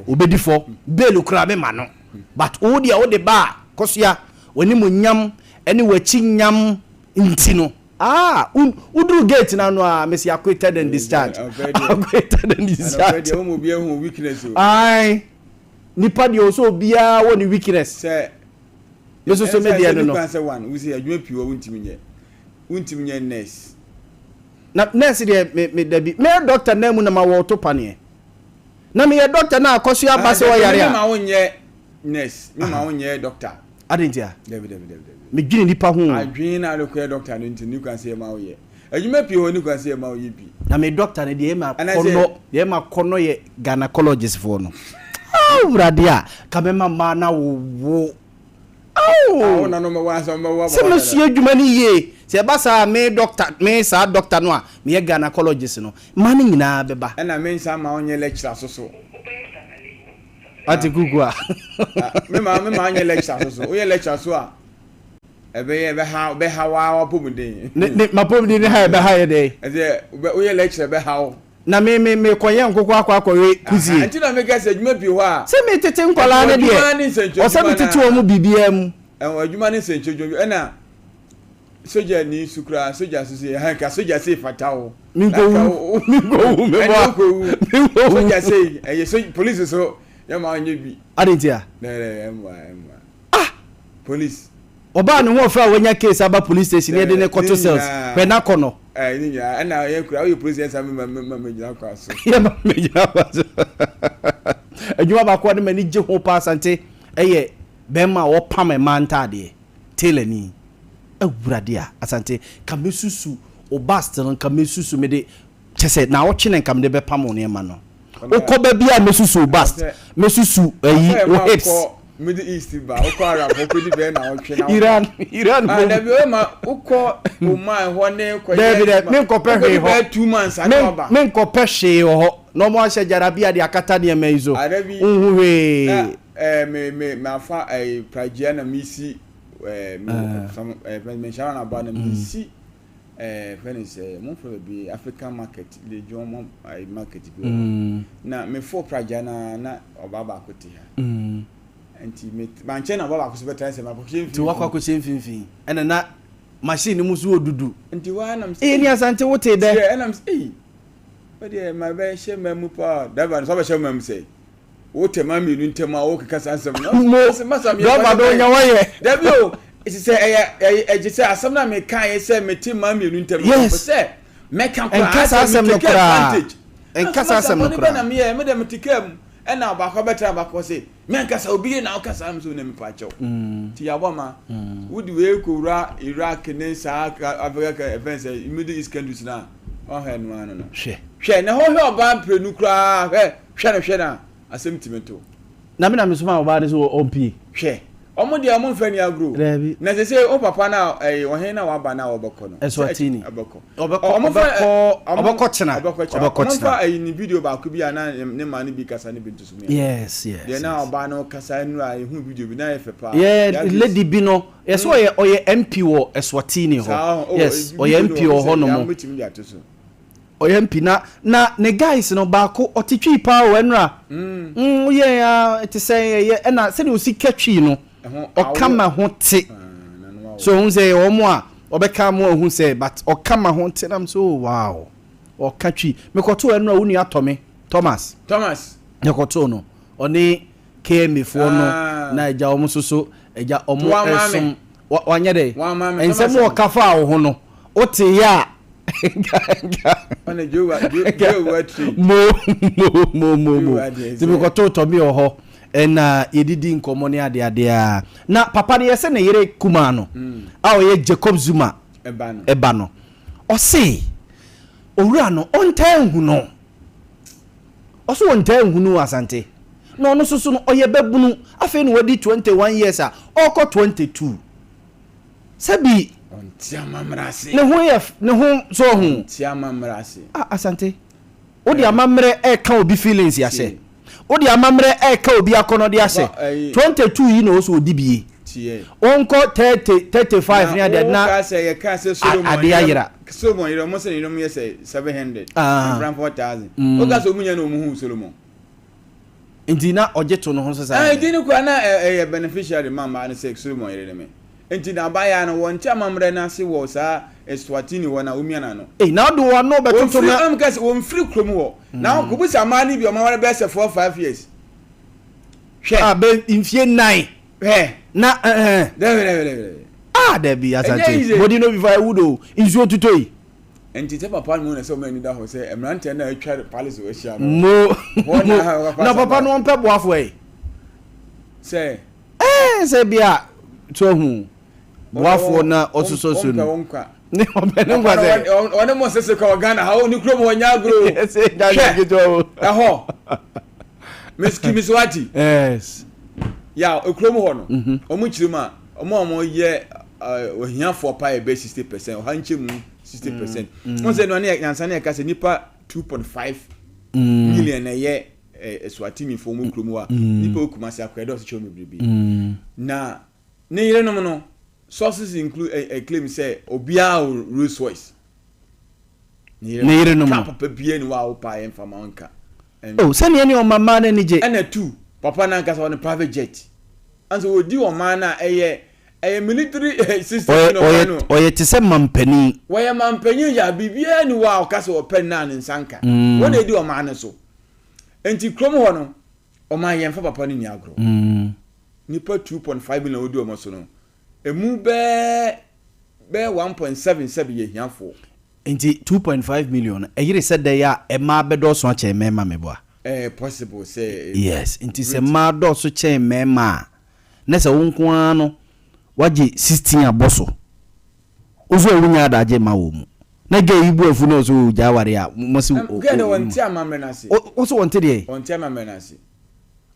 obedifo bail kura me ma no but wo dia wo de ba kosia woni mo nyam ene wachi nyam ntino udru gate na no a me se acquitted and discharged acquitted and discharged
o mo bi ehun weakness o
ai nipa de o so bia wo ni weakness
say
yeso so media no
no say one we say adwuma piwo wuntim nye nurse
na nurse de me dabi me doctor na mu na ma wo to pane na me doctor na akoso abase wo yare a
me ma wonye nurse me ma wonye doctor
adentia
david
me dwini nipa hu
adwin na lokwe doctor no nti ni kan say ma wo ye adwuma piwo ni kan say ma wo ye bi
na me doctor ne de ma kono ye gynecologist for no bradia kamema ma na wo
na no wa so wa
se me su adwuma ni ye se ba sa me doctor me sa doctor no a me ye gynecologist no ma ni nyina beba
na me nsa ma onye lecturer so
ati gugua
me ma onye lecturer so o ye lecturer so a be ha wa pomuden
ne ma pomuden ni ha be ha ye dey
o ye lecturer be ha
na me koye nkoko akwa kuzi
anti na me gase adwuma bi ho a
se me tete nkola ne de o se me tete wo mu bibia mu
adwuma ne senchojo na soja ni sukura soja sisi hanka soja sei fatao
mingo me bo
soja sei so police so ya ma anye bi
adentia
emwa police
oba ne ho fra wonya case aba police station e de ne koto cells pe na kono
ni ya na ye kura o police ya me jina kwa so
ya me jina kwa so adwuma ba ko de mani je ho pa asante eye be ma wo pam e manta de telani awurade a asante kamesusu obast no kamesusu me de chese na wo twene kam de be pam ne ma no ukoba bia mesusu obast mesusu ayi wo hips
Middle East ba uko Arab uko di be na wo twene
Iran
da bi o ma uko o ma ho ne ko
David me ko pe hwe ho
2 months atoba
me ko pe hwe ho no mo ahye jarabia de akata ne ma izo hwe
me afa pragia na misi me shawana ba na misi friends mon for be African market le jomo market bi na me for pragia na obaba akoti ha anti me manche na baba ko so betra se ma ko chemfi
ti wakwa ko chemfi na machine mu so odudu
anti wa na
ni asante wote de
na but my be she mamu pa da ba so be she mamu say wote ma mi nu ntema wo keka ansem no masa mi
ba do nya waye
da bi o iti say e say asem na me kan ye say me ti ma mi nu ntema
yes
say me kan ko
ansem no kra enkasa asem no kra
na me e me dem tikam e na ba ko betra ba ko say me enkasa obi na okasa am so na me pa chew ti Yaw Boamah wudi we ko ra Iraq ne sa Africa events Middle East countries na o he no ano no hwe na ho oba prenu kra hwe na asem timento
na me na me so ma oba de so ompi
hwe omo de amon fani agro na se say o papa na o he na wa ba na oboko no
Eswatini
oboko
chena
fa ni video ba ko bia na ne ma ne bi kasa ne bintu so me
yes
de na oba na kasa nu a hu video bi na e fe pa
lady bi no yes oye MP wo Eswatini ho yes oye MP wo ho no mo oye MP na ne guys no ba ko otitwi pa wo enra ye ya it say ye na se de osikatwi no okama ho te so hun say omo a obeka mo hun say but okama ho te nam so wow okatwi mekoto enu a wunu atome Thomas mekoto no oni KM fo no na eja omo soso eja omo esom wanye de ensem okafa wo no ote ya
ona jowa tri
mo mekoto to mi oho na yedidi nkomo ne ade a na papa ne yese ne yere kuma no a oye Jacob Zuma eba no o se owura no ontan hu no o so ontan hu no asante no no so no oye babunu afi no wadi 21 years a oko 22 sabi
ontiama mrase
ne ho so hu
ontiama mrase
asante odi amamre e ka obi feelings ya se odi amamre e ka obi akono de ase 22 yi no so odibie onko 35 ni ade na
ka se ye ka se Solomon
ade ayira
Solomon yiro mo se ni no ye say 700 and 4000 o ka so munya no mu hu Solomon
indina ojeto no ho so sa
indina kwa na beneficiary mama na say Solomon yire me indina baya no won ti amamre na se wo sa Eswatini wona umiana no
na do wo no betonto na
am ka se won free krom wo na ko bu samani bi o ma ware be se 4-5 years
hwe be infie 9 na there be asante body no before wudo injuo tutoi
enti te papa mo na so mani da ho say emrante na atwa palace o hia
mo na papa no onpe boafo
say
say bia to hu boafo na osuso so no ne obene ngwaze
one mo sese ka Ghana ha oni krom wonya agro
say da gito
ho miswati
yes
ya okrom ho no omu chirima omo ye ohiafo pa e be 60% o hanche mu 60%. On say no na nyansa na ka se nipa 2.5 million na ye Eswatini fo mu krom wa nipa okumasi akwedo so chomo bibi na ne yire no no sources include a claim say obia Rolls Royce ne yire no papa bia ni wa opa en famanka
oh sani any o mama na nije
and two papa na nkasa on private jet and so odi o man na eye military system no
oye tese mampani
we mampani ya bibia ni wa okasa o pen na nsanka wona edi o man so enti krom ho no o man yemfa papa ni agro nipa 2.5 million odi o mo so no emu be 1.77 ye hiafo
enti 2.5 million eyire said there ya ema bedo so ache mema meboa
possible say
yes enti se ma do so che mema na se wonko ano waje 16 aboso ozo ewunya adaje ma wo mu na ge ibu afu no so jaware a mo se
ge no wonti amamre na se
o so wonti de
wonti amamre na se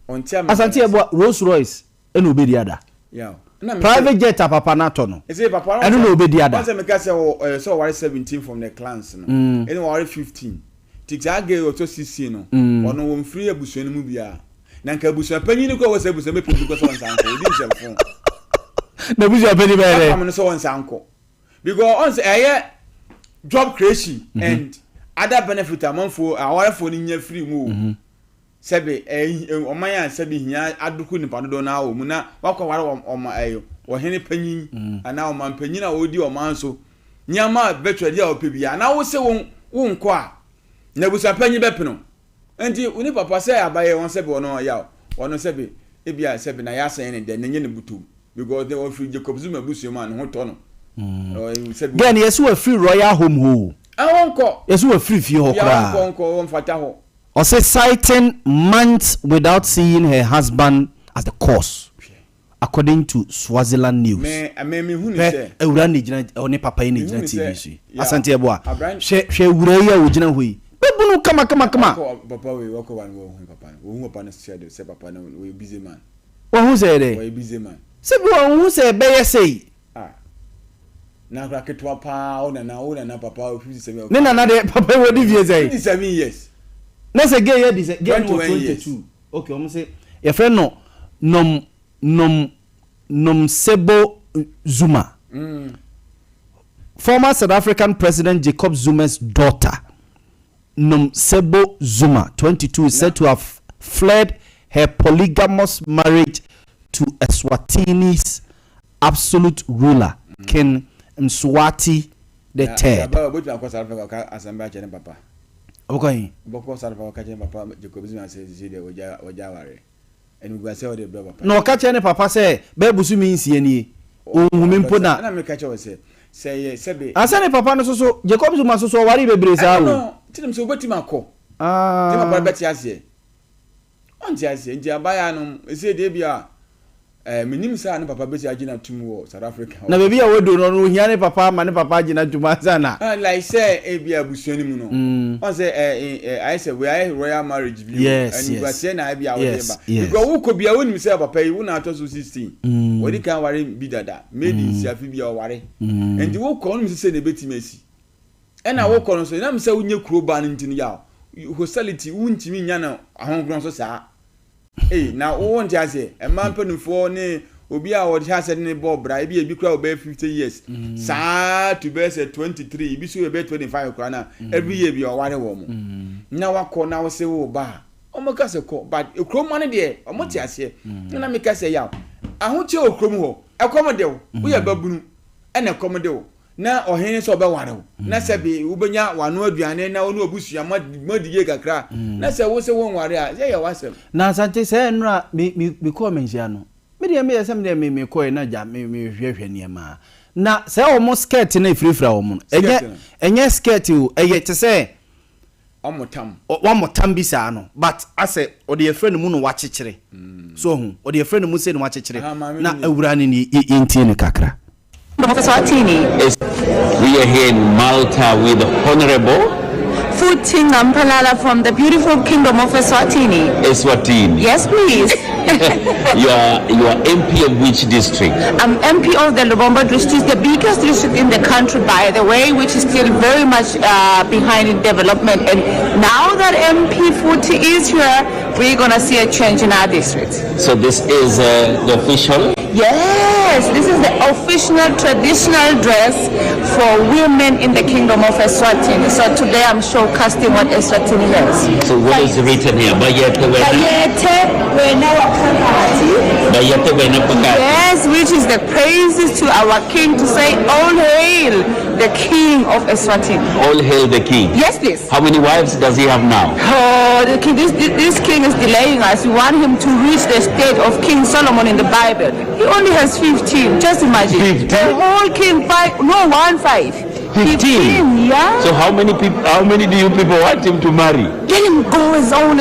wonti amamre
asante ebo Rolls Royce eno obedi ada
yeah
private jet papa na to no
ese papa
eno no obedi ada
once me ka say so ware 17 from the clans no eno ware 15 tiksa ge o to 16 no ono won free abusuan mu bia na nka abusuan panyin ko wo se abusuan me pedi ko so nsanko odi nsefo
na abusuan panyin be re
am no so nsanko because once job creation and other benefit amonfo aware fo ni nya free mu sebe omanya sebe hia aduku nipa do na wo mu na wakwa ware o hene panyin ana o man panyin a odi o man so nyama betwadi a opebia na wo se wo nko a na busa panyin bepno enti uni papa say abaye won sebe wono ya wono sebe ebia sebe na ya san ne de nenye ne butu because they were free Jacob Zuma busu man ho to no
then yes we free royal home ho
Awonko.
Yes, we free fi ho kra.
Awonko mfata ho.
Or say citing months without seeing her husband as the cause. According to Swaziland News.
Me hu ni say.
Ewura ni gina oni papa ni gina TV. Asante eboa. Hwe ewura ya wo gina ho yi. Bebunu kama.
Papa we wako wan wo hu papa. Wo hu papa na say papa na we busy man.
Wo hu say dey.
We busy man.
Se bi wo hu say be ye say.
Na kra ketwa pa ona na papa 57.
Ne na de papa wo di vie say.
57 years.
Na say gay ye di say gay no 22. Okay, omo say your friend no nom Sebo Zuma. Former South African President Jacob Zuma's daughter, Nom Sebo Zuma, 22, is said to have fled her polygamous marriage to Eswatini's absolute ruler, King Mswati III. Okay. No catch any papa say bebusu means ye ohumimpo na
me catch say sebe
asane papa no so Jacob Zuma so wari bebre sa
no tinim so obetima akọ ti papa beti ase on ti ase nti abaya no ese de bia minim sa ne papa beti agina tum wo South Africa
na bebi a wedo no hia ne papa ma ne papa agina tum sana
like say e bia busuani mu no on say I say we are royal marriage view and you are say na bia we ba because wo ko bia wonim say papa yi wo na ato so 16 we di kan ware bi dada maybe si afi bia ware and wo ko no say na beti mesi e na wo ko no so na me say wo nye kuro ba no ntini ya hostility wo ntimi nya na ahonkron so saa na wo nti ase e man panufo ne obi a wo hase ne bob bra e bi kura obe 50 years saa to be say 23 bi so be 25 kura na every year bi o ware wo mo na wakọ na wo se wo ba o mo ka se ko but ekrom man de o mo ti ase na me ka se ya ahoche okrom ho ekom de wo ye babunu e na ekom de wo na ohene so be ware wo na se bi wo benya wano aduane na wo no obusua madige kakra na se wo se won ware a se ye wasem
na sante se nra mi ko menjia no me de me yesem de me ko na ja me hwehwe niema na se o mo skirt na frifra o mo enye skirt o eye te se omotam bi sa no but ase o de friend mu no wachechire so hu o de friend mu se no wachechire na awura ni inti ne kakra.
We are here in Malta with the Honorable
Futhi Nampalala from the beautiful kingdom of Eswatini.
Eswatini.
Yes, please.
You are MP of which district?
I'm MP of the Lubombo district, the biggest district in the country, by the way, which is still very much behind in development. And now that MP Futhi is here, we're going to see a change in our district.
So this is the official?
Yes, this is the official traditional dress for women in the kingdom of Eswatini. So today I'm showcasing what Eswatini has.
So what is written here? Bayete
Yes, which is the praises to our king to say, all hail the king of Eswatini.
All hail the king.
Yes, please.
How many wives does he have now?
Oh, the king, this king is delaying us. We want him to reach the state of King Solomon in the Bible. He only has 15. Just imagine.
15?
The whole king, 5, no, 15, yeah.
So how many do you people want him to marry?
Let him go his own,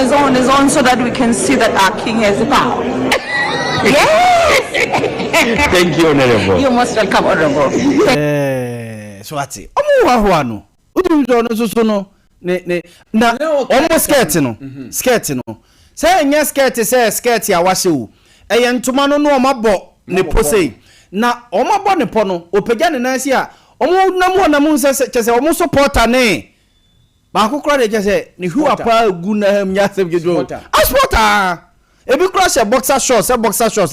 so that we can see that our king has power. Yes.
Thank you, Honorable.
You're most welcome, Honorable.
Swati. Omo wa no. Udu no so no. Ne na omo skirt no. Say nya skirt ya wahye wo. Eye ntoma no no omabo ne posei. Na omabo ne po no, opagya ne nansi a omo namu chese omo supporter ne. Ba akokora de chese ne hu apa gu na ham nya asem gedo. Supporter. Ebi cross a boxer shorts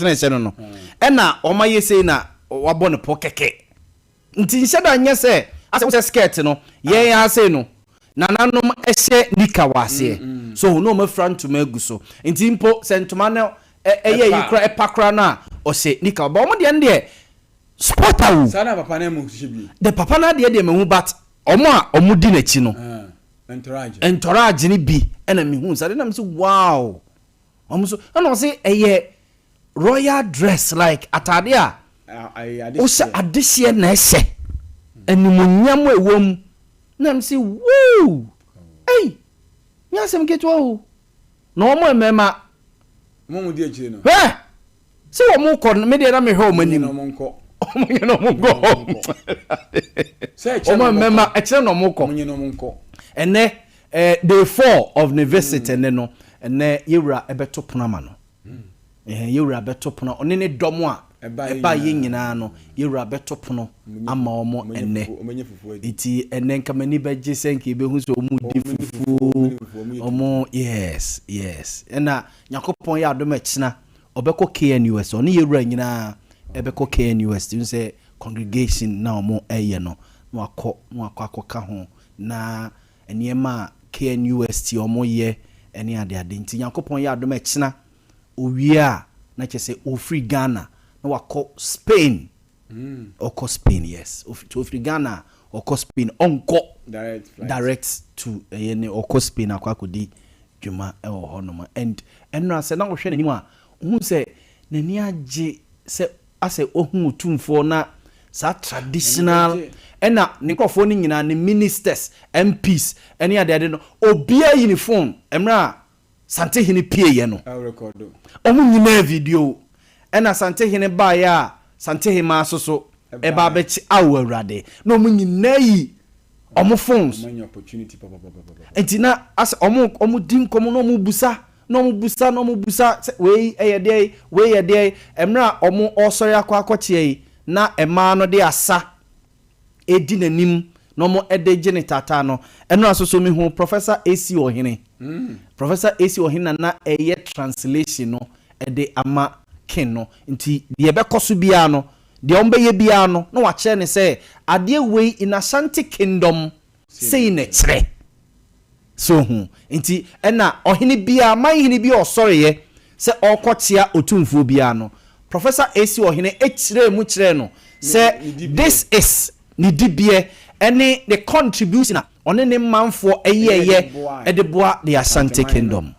na ese no. E na omaye sei na wabo ne po keke. Nti nhyeda nya se ase skirt no ye ya ase no. Nananom ehye nika wase. So no ma front to magu so. Nti mpo sentoma na eye yikra epakra na o se nika ba omo de nde supporter wo.
Sana papa na mu hyebi.
The papa na de me hu but omo di na chi no. Entourage ni bi na me hu sade na me say wow. Omo so na say eye royal dress like atade a o se adehye na ehye. Animunyam ewom na me say woo hey nya sem get wo no mo mema
mo di akire no
se wo mo ko me de na me hwe o mani
no mo nko
mo nye no mo nko
se
o mo mema e kire no mo ko
mo nye no mo nko
ene day 4 of the visit ene no ene yewura ebeto ponama no yewura beto pono one ne dom a eba ye nyina no yewura beto pono ama omo ene iti ene nkamani beje senke behu so omu di fufu omo yes ena yakopon ya adom akina obeko KNUS one yewura nyina ebeko KNUS tin say congregation na omo eye no no akọ ho na eniema KNUS ti omo ye ene ade nti yakopon ya adom akina owia na chese ofri Ghana na wako Spain oko Spain yes ofri Ghana oko Spain onko direct to yene oko Spain akwakodi dwuma e ho honoma and enra se na wo hwe nanim a hu se nani age se ase ohun otumfo na sa traditional ena nikofo ni nyina ni ministers MPs eni ade no obia uniform emra Sante hini pie ye no. Omu nyina video. Ena sante hini ba ya sante hima soso eba bechi awurade. No omu nyina yi omu phones.
Omu opportunity papa.
Entina as omu din komo no omu busa we eyede emra omu osori akwakotie na ema no de asa edi nanim no mo ede gene tata no eno asoso mi hu Professor AC Ohene Professor AC Ohene na eye translation no ede ama ken no nti de bekoso bia no de ombeye bia no na wa kire ne se ade we in Ashanti Kingdom sei ne kire so hu nti ena Ohene bia man hene bia osore ye se okotia otumfuo bia no Professor AC Ohene ekire mu kire no se this is ni dibie any the contribution on any man for a year at the bois the Ashanti Kingdom.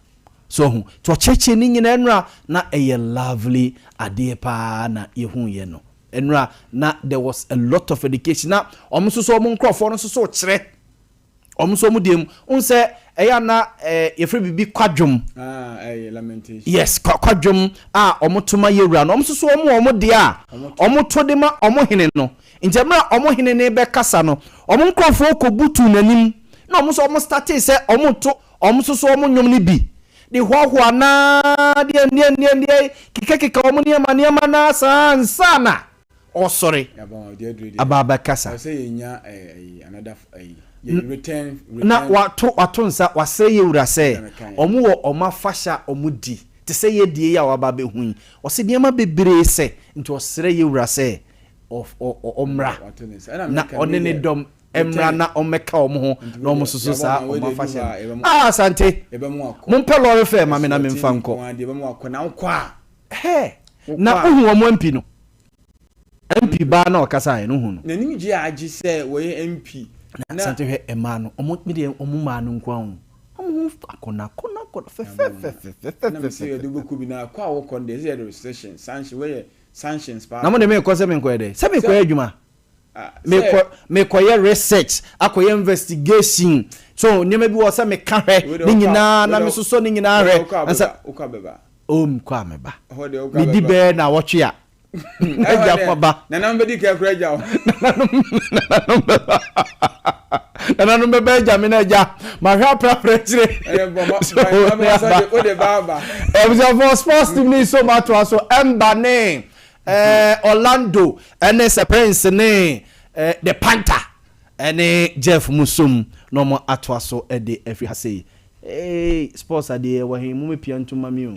So to cheche ni nyina enra na a lovely adepa na ehun ye no. Enra na there was a lot of education na omuso so omu nkrofo no so kire. Omuso mu dem unse eya na yefre bibi kwadwom.
Lamentation.
Yes, kwadwom omutoma yewura no omuso so omu de a omuto de ma omu hene no. Injemra omo hene ne be kasa no omo nkrofo ko butu nanim na omo so omo start say omo to omo so omo nyom ni bi de hwahwa na de kika omo niam na sana oh sorry ababa kasa
I say nya another return
na watu nsa wasere yewura say omo wo omo fasha omo di te say ye die ya waba be hu o se niam bebre say nti osere yewura say of omra na onene dom emra na omeka omho na omususu sa omafashion asante mumpe lore fe ma me na me mfa nko na ohu omo MP no MP ba na okasa no hu no
na nim ji agi se we MP
na asante he ema no omo mede omo ma no nkwa hu omo akona fe
na me se de boku bi na kwa wo kon de se the recession sanction we sanctions pa
na mo de me ko se me ko de se me ko adwuma me ko ye research akoye investigation so nyema bi wo se me ka hwe ni nyina na me soso ni nyina hwe ansa
ukabeba
kwa meba me di be na wotwe a eja kwa ba
na na mbedi ka kura eja
na no bebe eja me na eja ma hwa prapre
o de baba
for sports team ni so much so embane Orlando and Prince ne the Panther and Jeff Musum no more atwaso e de every say sports ade we him me pian to mami